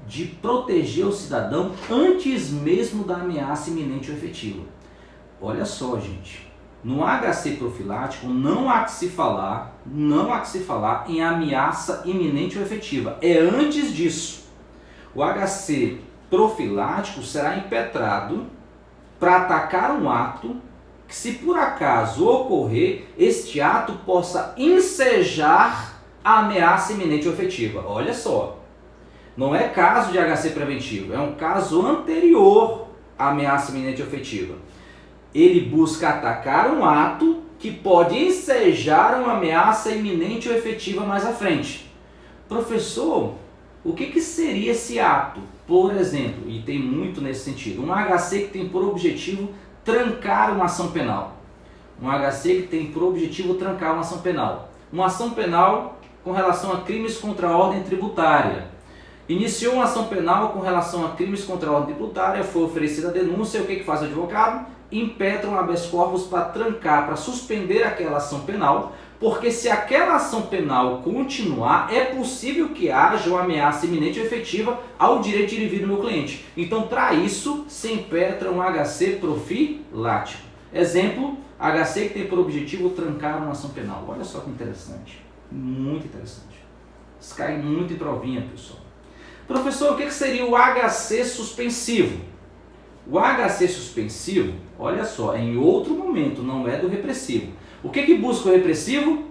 de proteger o cidadão antes mesmo da ameaça iminente ou efetiva. Olha só, gente, no HC profilático não há que se falar em ameaça iminente ou efetiva. É antes disso. O HC profilático será impetrado para atacar um ato que, se por acaso ocorrer, este ato possa ensejar a ameaça iminente ou efetiva. Olha só, não é caso de HC preventivo, é um caso anterior à ameaça iminente ou efetiva. Ele busca atacar um ato que pode ensejar uma ameaça iminente ou efetiva mais à frente. Professor, o que seria esse ato? Por exemplo, e tem muito nesse sentido, um HC que tem por objetivo trancar uma ação penal. Um HC que tem por objetivo trancar uma ação penal. Uma ação penal com relação a crimes contra a ordem tributária. Iniciou uma ação penal com relação a crimes contra a ordem tributária, foi oferecida a denúncia, e o que faz o advogado? Impetra um habeas corpus para trancar, para suspender aquela ação penal, porque se aquela ação penal continuar, é possível que haja uma ameaça iminente ou efetiva ao direito de ir e vir do meu cliente. Então, para isso, se impetra um HC profilático. Exemplo, HC que tem por objetivo trancar uma ação penal. Olha só que interessante, muito interessante. Isso cai muito em provinha, pessoal. Professor, o que seria o HC suspensivo? O HC suspensivo, olha só, é em outro momento, não é do repressivo. O que busca o repressivo?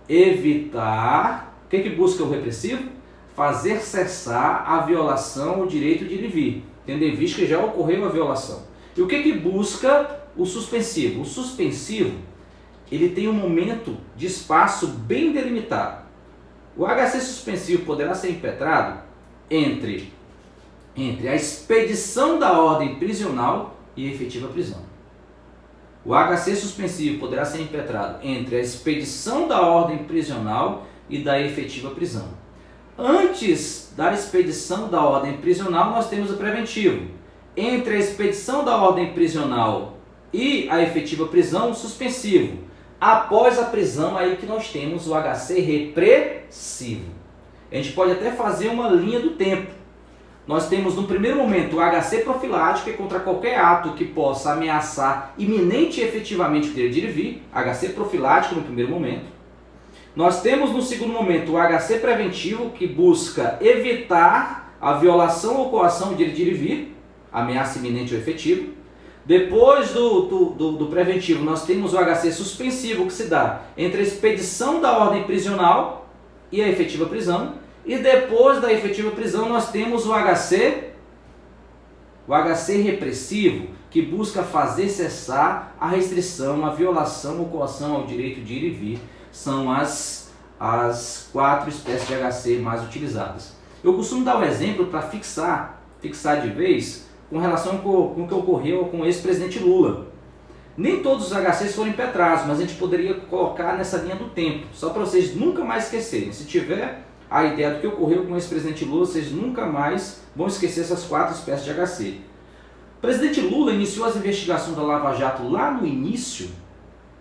Evitar. O que busca o repressivo? Fazer cessar a violação ao direito de ir e vir, tendo em vista que já ocorreu a violação. E o que busca o suspensivo? O suspensivo, ele tem um momento de espaço bem delimitado. O HC suspensivo poderá ser impetrado entre a expedição da ordem prisional e a efetiva prisão. O HC suspensivo poderá ser impetrado entre a expedição da ordem prisional e da efetiva prisão. Antes da expedição da ordem prisional, nós temos o preventivo. Entre a expedição da ordem prisional e a efetiva prisão, o suspensivo. Após a prisão, aí que nós temos o HC repressivo. A gente pode até fazer uma linha do tempo. Nós temos no primeiro momento o HC profilático, que é contra qualquer ato que possa ameaçar iminente e efetivamente o direito de ir e vir, HC profilático no primeiro momento. Nós temos no segundo momento o HC preventivo, que busca evitar a violação ou coação do direito de ir e vir, ameaça iminente ou efetiva. Depois do preventivo, nós temos o HC suspensivo, que se dá entre a expedição da ordem prisional e a efetiva prisão. E depois da efetiva prisão, nós temos o HC repressivo, que busca fazer cessar a restrição, a violação ou coação ao direito de ir e vir. São as 4 espécies de HC mais utilizadas. Eu costumo dar um exemplo para fixar de vez com relação com o que ocorreu com o ex-presidente Lula. Nem todos os HCs foram impetrados, mas a gente poderia colocar nessa linha do tempo, só para vocês nunca mais esquecerem. Se tiver a ideia do que ocorreu com o ex-presidente Lula, vocês nunca mais vão esquecer essas 4 espécies de HC. O presidente Lula iniciou as investigações da Lava Jato lá no início,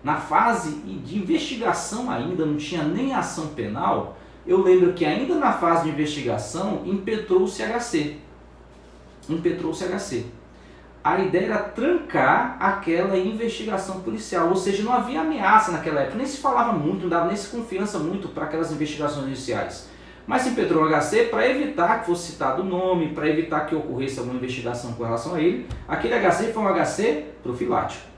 na fase de investigação ainda, não tinha nem ação penal. Eu lembro que ainda na fase de investigação impetrou-se HC. A ideia era trancar aquela investigação policial, ou seja, não havia ameaça naquela época, nem se falava muito, não dava nem se confiança muito para aquelas investigações iniciais. Mas se impetrou o HC para evitar que fosse citado o nome, para evitar que ocorresse alguma investigação com relação a ele. Aquele HC foi um HC profilático.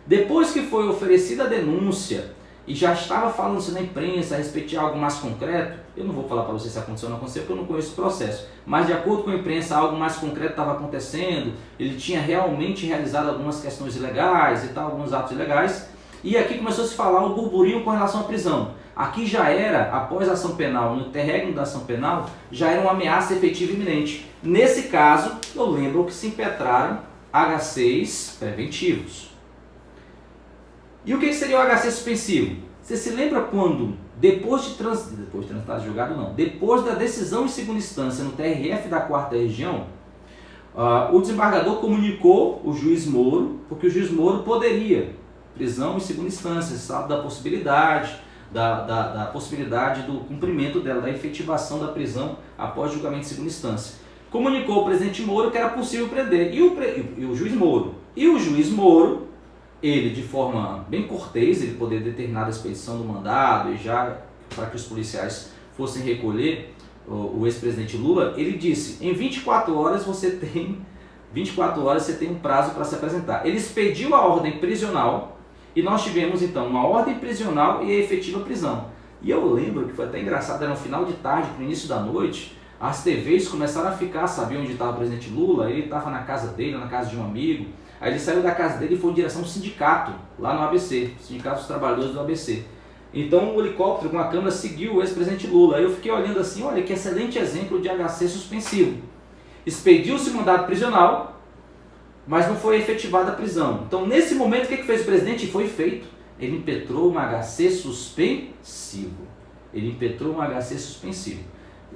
Depois que foi oferecida a denúncia e já estava falando-se na imprensa a respeito de algo mais concreto, eu não vou falar para vocês se aconteceu ou não aconteceu, porque eu não conheço o processo, mas de acordo com a imprensa algo mais concreto estava acontecendo, ele tinha realmente realizado algumas questões ilegais e tal, alguns atos ilegais, e aqui começou a se falar o burburinho com relação à prisão. Aqui já era, após a ação penal, no interregno da ação penal, já era uma ameaça efetiva e iminente. Nesse caso, eu lembro que se impetraram HCs preventivos. E o que seria o HC suspensivo? Você se lembra quando, depois da decisão em segunda instância no TRF da 4ª Região, o desembargador comunicou o juiz Moro, porque o juiz Moro poderia, prisão em segunda instância, sabe da possibilidade, da possibilidade do cumprimento dela, da efetivação da prisão após julgamento em segunda instância. Comunicou o presidente Moro que era possível prender, e o juiz Moro. E o juiz Moro, ele de forma bem cortês, ele poderia determinar a expedição do mandado e já para que os policiais fossem recolher o ex-presidente Lula, ele disse, em 24 horas você tem um prazo para se apresentar. Ele expediu a ordem prisional e nós tivemos então uma ordem prisional e a efetiva prisão. E eu lembro que foi até engraçado, era no final de tarde, para o início da noite, as TVs começaram a ficar, sabia onde estava o presidente Lula, ele estava na casa dele, na casa de um amigo. Aí ele saiu da casa dele e foi em direção ao sindicato, lá no ABC, Sindicato dos Trabalhadores do ABC. Então o helicóptero com a câmera seguiu o ex-presidente Lula. Aí eu fiquei olhando assim, olha que excelente exemplo de HC suspensivo. Expediu-se o mandado prisional, mas não foi efetivada a prisão. Então nesse momento o que fez o presidente? Foi feito. Ele impetrou um HC suspensivo.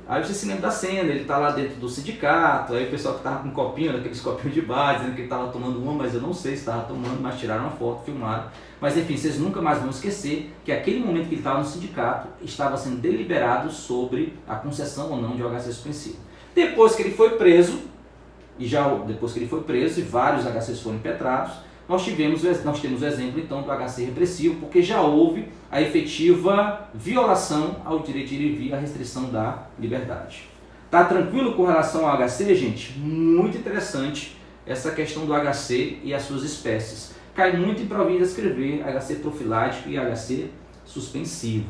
Aí você se lembra da cena, ele está lá dentro do sindicato, aí o pessoal que estava com um copinho, aqueles copinhos de bar, dizendo que ele estava tomando uma, mas eu não sei se estava tomando, mas tiraram uma foto, filmaram. Mas enfim, vocês nunca mais vão esquecer que aquele momento que ele estava no sindicato, estava sendo deliberado sobre a concessão ou não de HC suspensivo. Depois que ele foi preso, e vários HCs foram impetrados, nós temos o exemplo então do HC repressivo, porque já houve a efetiva violação ao direito de ir e vir, a restrição da liberdade. Tá tranquilo com relação ao HC, gente? Muito interessante essa questão do HC e as suas espécies. Cai muito em provinha de escrever HC profilático e HC suspensivo.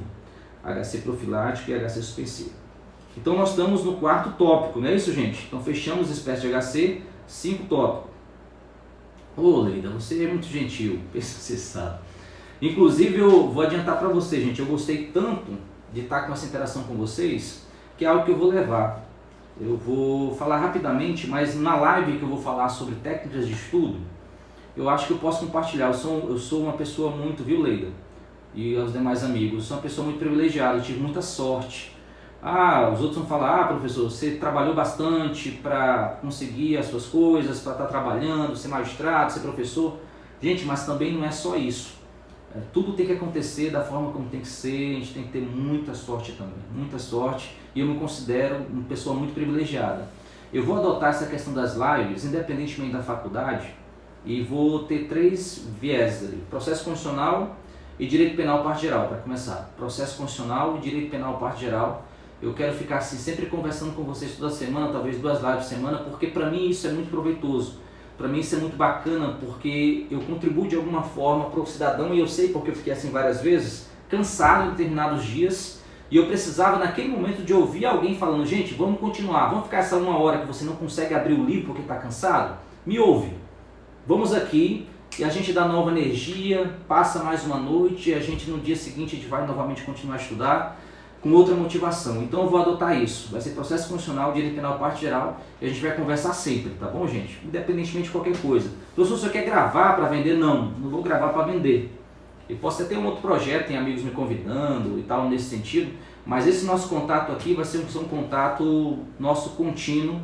Então nós estamos no 4º tópico, não é isso, gente? Então fechamos as espécies de HC, 5 tópicos. Ô Leida, você é muito gentil, pensa que você sabe. Inclusive eu vou adiantar para vocês, gente, eu gostei tanto de estar com essa interação com vocês, que é algo que eu vou levar. Eu vou falar rapidamente, mas na live que eu vou falar sobre técnicas de estudo, eu acho que eu posso compartilhar. Eu sou uma pessoa muito, viu, Leida? E aos demais amigos, eu sou uma pessoa muito privilegiada, eu tive muita sorte. Os outros vão falar, professor, você trabalhou bastante para conseguir as suas coisas, para estar trabalhando, ser magistrado, ser professor. Gente, mas também não é só isso. Tudo tem que acontecer da forma como tem que ser, a gente tem que ter muita sorte também, muita sorte, e eu me considero uma pessoa muito privilegiada. Eu vou adotar essa questão das lives, independentemente da faculdade, e vou ter 3 vieses ali: processo constitucional e direito penal parte geral, para começar. Processo constitucional e direito penal parte geral. Eu quero ficar assim, sempre conversando com vocês toda semana, talvez 2 lives por semana, porque para mim isso é muito proveitoso. Para mim isso é muito bacana, porque eu contribuo de alguma forma para o cidadão, e eu sei porque eu fiquei assim várias vezes, cansado em determinados dias, e eu precisava naquele momento de ouvir alguém falando: gente, vamos continuar, vamos ficar essa 1 hora que você não consegue abrir o livro porque está cansado? Me ouve, vamos aqui, e a gente dá nova energia, passa mais uma noite, e a gente no dia seguinte a gente vai novamente continuar a estudar, com outra motivação. Então eu vou adotar isso, vai ser processo constitucional, direito penal, parte geral, e a gente vai conversar sempre, tá bom, gente? Independentemente de qualquer coisa. Professor, você quer gravar para vender? Não vou gravar para vender. Eu posso até ter um outro projeto, tem amigos me convidando e tal nesse sentido, mas esse nosso contato aqui vai ser um contato nosso contínuo,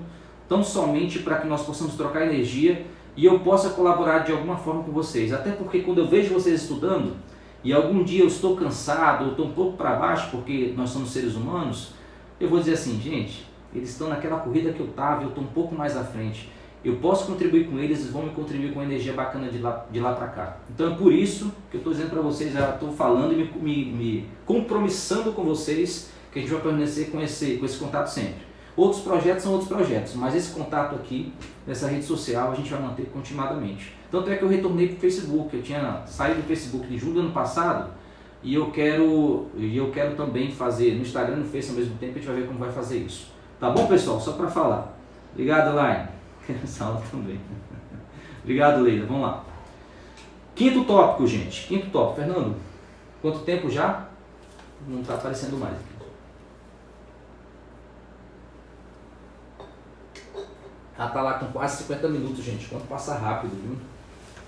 tão somente para que nós possamos trocar energia e eu possa colaborar de alguma forma com vocês. Até porque quando eu vejo vocês estudando, e algum dia eu estou cansado, eu estou um pouco para baixo, porque nós somos seres humanos, eu vou dizer assim: gente, eles estão naquela corrida que eu estava, eu estou um pouco mais à frente. Eu posso contribuir com eles, eles vão me contribuir com uma energia bacana de lá para cá. Então é por isso que eu estou dizendo para vocês, eu estou falando e me compromissando com vocês, que a gente vai permanecer com esse contato sempre. Outros projetos são outros projetos, mas esse contato aqui, nessa rede social, a gente vai manter continuadamente. Tanto é que eu retornei para o Facebook, eu tinha saído do Facebook em julho do ano passado, e eu quero também fazer no Instagram e no Facebook ao mesmo tempo, a gente vai ver como vai fazer isso. Tá bom, pessoal? Só para falar. Obrigado, Elaine. Essa aula também. Obrigado, Leila. Vamos lá. 5º tópico, gente. 5º tópico. Fernando, quanto tempo já? Não está aparecendo mais aqui. Já está lá com quase 50 minutos, gente. Como passa rápido, viu?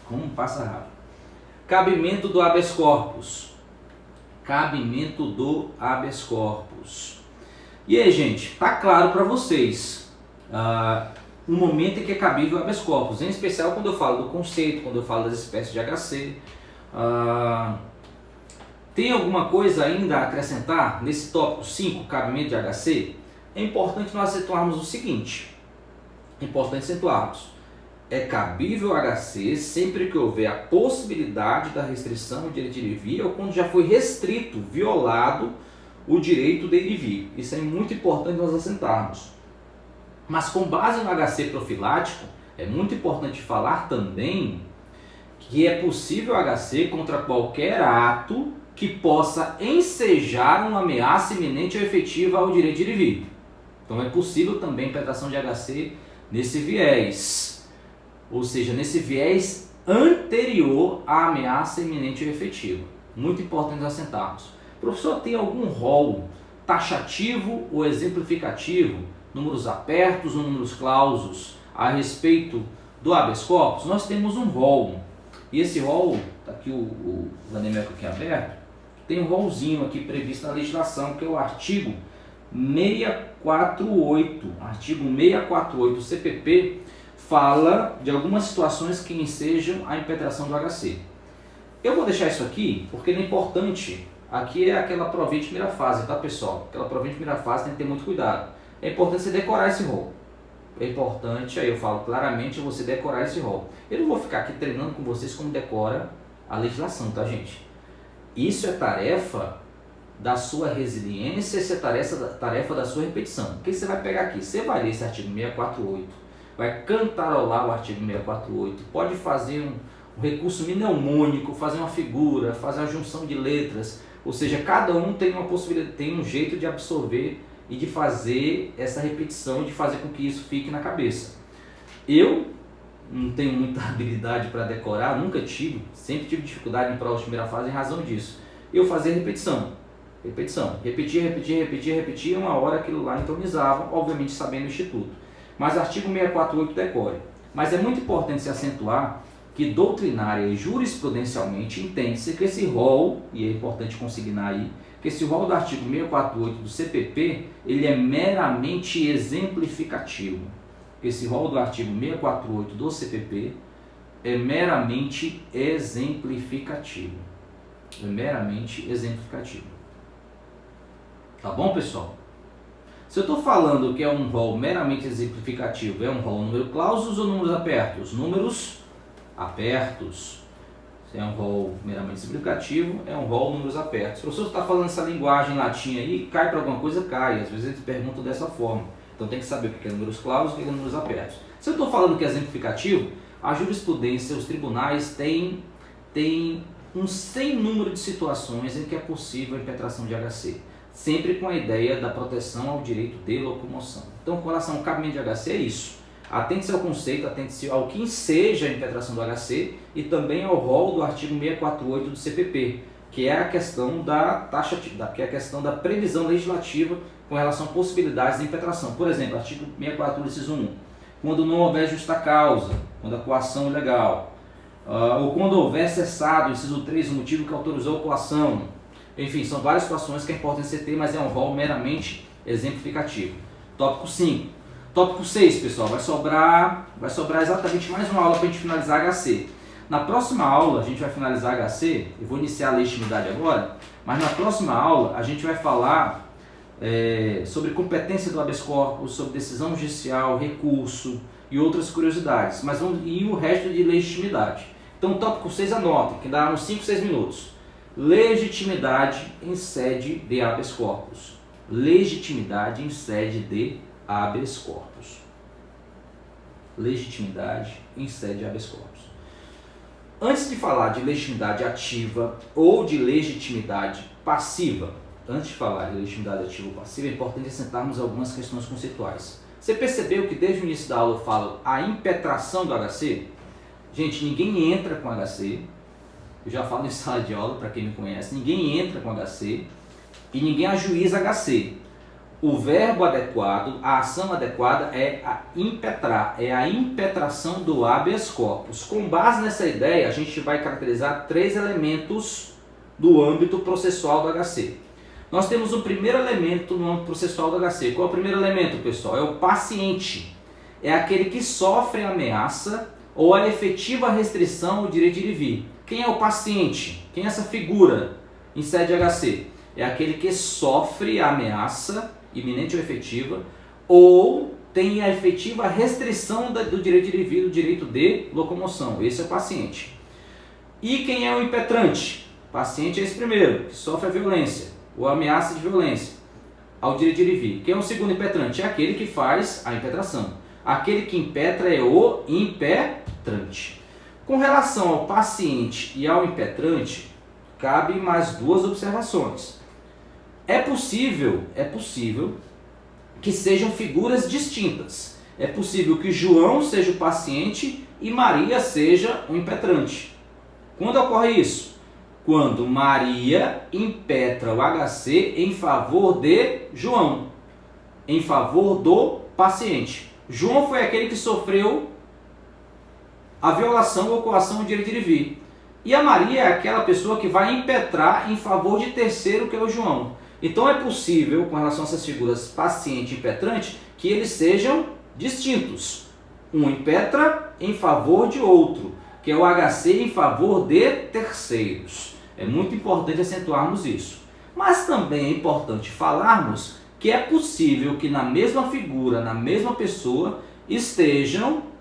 Como passa rápido. Cabimento do habeas corpus. Cabimento do habeas corpus. E aí, gente, tá claro para vocês o momento em que é cabível o habeas corpus, em especial quando eu falo do conceito, quando eu falo das espécies de HC. Tem alguma coisa ainda a acrescentar nesse tópico 5, cabimento de HC? É importante nós acentuarmos o seguinte. É cabível o HC sempre que houver a possibilidade da restrição do direito de ir e vir, ou quando já foi restrito, violado o direito de ir e vir. Isso é muito importante nós assentarmos. Mas com base no HC profilático, é muito importante falar também que é possível HC contra qualquer ato que possa ensejar uma ameaça iminente ou efetiva ao direito de ir e vir. Então é possível também a impetração de HC nesse viés, ou seja, nesse viés anterior à ameaça iminente ou efetiva. Muito importante nós assentarmos. Professor, tem algum rol taxativo ou exemplificativo, números apertos ou números clausos, a respeito do habeas corpus? Nós temos um rol, e esse rol, está aqui o Vanemeco aqui aberto, tem um rolzinho aqui previsto na legislação, que é o artigo 648, artigo 648 do CPP, fala de algumas situações que ensejam a impetração do HC. Eu vou deixar isso aqui porque é importante. Aqui é aquela provinha de primeira fase, tá, pessoal? Aquela provinha de primeira fase tem que ter muito cuidado. É importante você decorar esse rol. É importante, aí eu falo claramente, você decorar esse rol. Eu não vou ficar aqui treinando com vocês como decora a legislação, tá, gente? Isso é tarefa da sua resiliência, isso é tarefa da sua repetição. O que você vai pegar aqui? Você vai ler esse artigo 648, vai cantarolar o artigo 648, pode fazer um recurso mnemônico, fazer uma figura, fazer uma junção de letras, ou seja, cada um tem uma possibilidade, tem um jeito de absorver e de fazer essa repetição, de fazer com que isso fique na cabeça. Eu não tenho muita habilidade para decorar, nunca tive, sempre tive dificuldade em provas de primeira fase em razão disso. Eu fazia repetição, repetia, uma hora aquilo lá entronizava, obviamente sabendo o instituto. Mas artigo 648 decore. Mas é muito importante se acentuar que doutrinária e jurisprudencialmente entende-se que esse rol, e é importante consignar aí, que esse rol do artigo 648 do CPP, ele é meramente exemplificativo. Esse rol do artigo 648 do CPP é meramente exemplificativo. É meramente exemplificativo. Tá bom, pessoal? Se eu estou falando que é um rol meramente exemplificativo, é um rol número clausus ou números apertos? Números apertos. Se é um rol meramente exemplificativo, é um rol números apertos. Se o professor está falando essa linguagem latim aí, cai para alguma coisa, cai. Às vezes eles perguntam dessa forma. Então tem que saber o que é números clausus e o que é números apertos. Se eu estou falando que é exemplificativo, a jurisprudência, os tribunais têm um sem número de situações em que é possível a impetração de HC. Sempre com a ideia da proteção ao direito de locomoção. Então, com relação ao cabimento de HC, é isso. Atente-se ao conceito, atente-se ao que enseja a impetração do HC e também ao rol do artigo 648 do CPP, que é a questão da taxa, que é a questão da previsão legislativa com relação a possibilidades de impetração. Por exemplo, artigo 648, inciso 1, quando não houver justa causa, quando a coação é ilegal, ou quando houver cessado, inciso 3, o motivo que autorizou a coação. Enfim, são várias situações que é importante você ter, mas é um rol meramente exemplificativo. Tópico 5. Tópico 6, pessoal, vai sobrar exatamente mais uma aula para a gente finalizar HC. Na próxima aula, a gente vai finalizar HC, eu vou iniciar a legitimidade agora, mas na próxima aula a gente vai falar sobre competência do habeas corpus, sobre decisão judicial, recurso e outras curiosidades, e o resto de legitimidade. Então, o tópico 6 anota, que dá uns 5, 6 minutos. Legitimidade em sede de habeas corpus. Legitimidade em sede de habeas corpus. Legitimidade em sede de habeas corpus. Antes de falar de legitimidade ativa ou de legitimidade passiva, é importante assentarmos algumas questões conceituais. Você percebeu que desde o início da aula eu falo a impetração do HC? Gente, ninguém entra com HC. Eu já falo em sala de aula, para quem me conhece, ninguém entra com HC e ninguém ajuiza HC. O verbo adequado, a ação adequada é a impetrar, é a impetração do habeas corpus. Com base nessa ideia, a gente vai caracterizar 3 elementos do âmbito processual do HC. Nós temos o primeiro elemento no âmbito processual do HC. Qual é o primeiro elemento, pessoal? É o paciente. É aquele que sofre a ameaça ou a efetiva restrição ao direito de ir e vir. Quem é o paciente? Quem é essa figura em sede de HC? É aquele que sofre a ameaça, iminente ou efetiva, ou tem a efetiva restrição do direito de ir e vir, do direito de locomoção. Esse é o paciente. E quem é o impetrante? O paciente é esse primeiro, que sofre a violência, ou a ameaça de violência ao direito de ir e vir. Quem é o segundo impetrante? É aquele que faz a impetração. Aquele que impetra é o impetrante. Com relação ao paciente e ao impetrante, cabe mais 2 observações. É possível que sejam figuras distintas. É possível que João seja o paciente e Maria seja o impetrante. Quando ocorre isso? Quando Maria impetra o HC em favor de João, em favor do paciente. João foi aquele que sofreu a violação ou coação do direito de ir e vir. E a Maria é aquela pessoa que vai impetrar em favor de terceiro, que é o João. Então é possível, com relação a essas figuras paciente e impetrante, que eles sejam distintos. Um impetra em favor de outro, que é o HC em favor de terceiros. É muito importante acentuarmos isso. Mas também é importante falarmos que é possível que na mesma figura, na mesma pessoa, estejam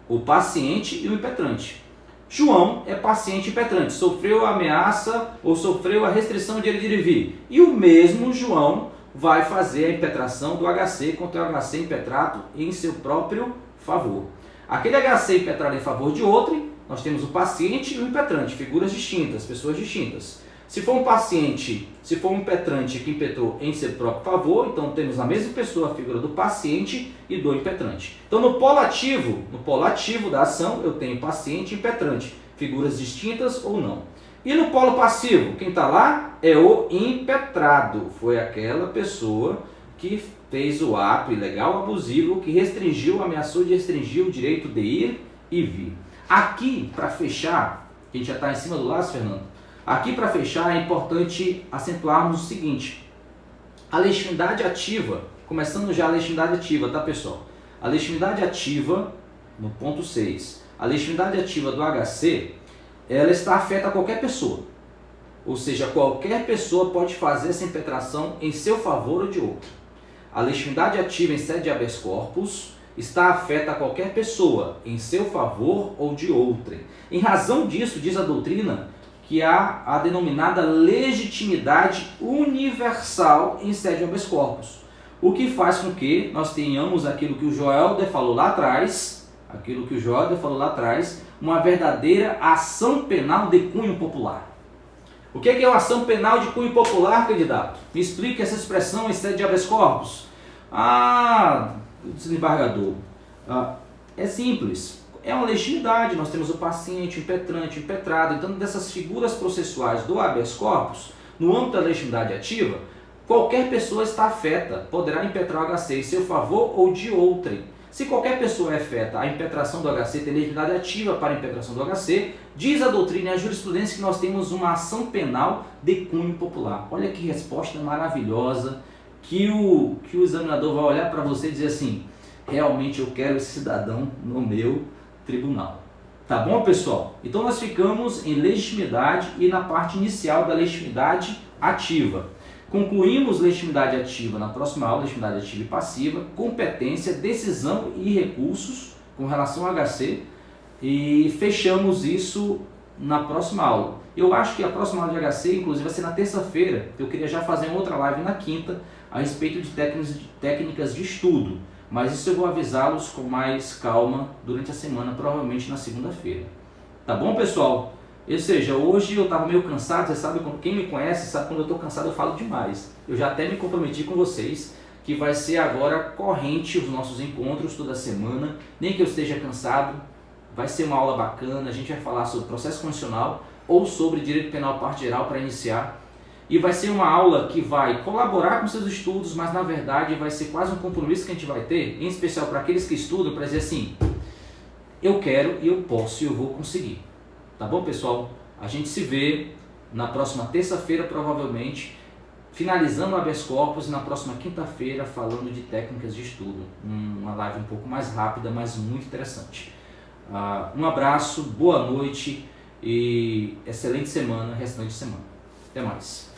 o paciente e o impetrante. João é paciente impetrante, sofreu a ameaça ou sofreu a restrição de ir e vir. E o mesmo João vai fazer a impetração do HC contra o HC impetrado em seu próprio favor. Aquele HC impetrado em favor de outro, nós temos o paciente e o impetrante, figuras distintas, pessoas distintas. Se for um paciente, se for um impetrante que impetrou em seu próprio favor, então temos na mesma pessoa a figura do paciente e do impetrante. Então no polo ativo da ação, eu tenho paciente e impetrante, figuras distintas ou não. E no polo passivo, quem está lá é o impetrado, foi aquela pessoa que fez o ato ilegal, abusivo, que restringiu, ameaçou de restringir o direito de ir e vir. Aqui, para fechar, a gente já está em cima do laço, Fernando. Aqui, para fechar, é importante acentuarmos o seguinte: a legitimidade ativa, começando já a legitimidade ativa, tá, pessoal? A legitimidade ativa, no ponto 6, a legitimidade ativa do HC, ela está afeta a qualquer pessoa. Ou seja, qualquer pessoa pode fazer essa impetração em seu favor ou de outro. A legitimidade ativa em sede de habeas corpus está afeta a qualquer pessoa em seu favor ou de outrem. Em razão disso, diz a doutrina, que há a denominada legitimidade universal em sede de habeas corpus, o que faz com que nós tenhamos aquilo que o Joelder falou lá atrás, uma verdadeira ação penal de cunho popular. O que é uma ação penal de cunho popular, candidato? Me explique essa expressão em sede de habeas corpus. Desembargador, é simples. É uma legitimidade, nós temos o paciente, o impetrante, o impetrado. Então, dessas figuras processuais do habeas corpus, no âmbito da legitimidade ativa, qualquer pessoa está afeta, poderá impetrar o HC em seu favor ou de outrem. Se qualquer pessoa é afeta, a impetração do HC tem legitimidade ativa para a impetração do HC, diz a doutrina e a jurisprudência que nós temos uma ação penal de cunho popular. Olha que resposta maravilhosa, que o examinador vai olhar para você e dizer assim: realmente eu quero esse cidadão no meu tribunal. Tá bom, pessoal? Então nós ficamos em legitimidade e na parte inicial da legitimidade ativa. Concluímos legitimidade ativa na próxima aula, legitimidade ativa e passiva, competência, decisão e recursos com relação ao HC, e fechamos isso na próxima aula. Eu acho que a próxima aula de HC, inclusive, vai ser na terça-feira. Eu queria já fazer uma outra live na quinta a respeito de técnicas de estudo. Mas isso eu vou avisá-los com mais calma durante a semana, provavelmente na segunda-feira. Tá bom, pessoal? Ou seja, hoje eu estava meio cansado, você sabe, quem me conhece sabe, quando eu estou cansado eu falo demais. Eu já até me comprometi com vocês que vai ser agora corrente os nossos encontros toda semana, nem que eu esteja cansado, vai ser uma aula bacana, a gente vai falar sobre processo constitucional ou sobre direito penal parte geral para iniciar. E vai ser uma aula que vai colaborar com seus estudos, mas na verdade vai ser quase um compromisso que a gente vai ter, em especial para aqueles que estudam, para dizer assim: eu quero e eu posso e eu vou conseguir. Tá bom, pessoal? A gente se vê na próxima terça-feira, provavelmente, finalizando o habeas corpus, e na próxima quinta-feira falando de técnicas de estudo. Uma live um pouco mais rápida, mas muito interessante. Um abraço, boa noite e excelente semana, restante de semana. Até mais.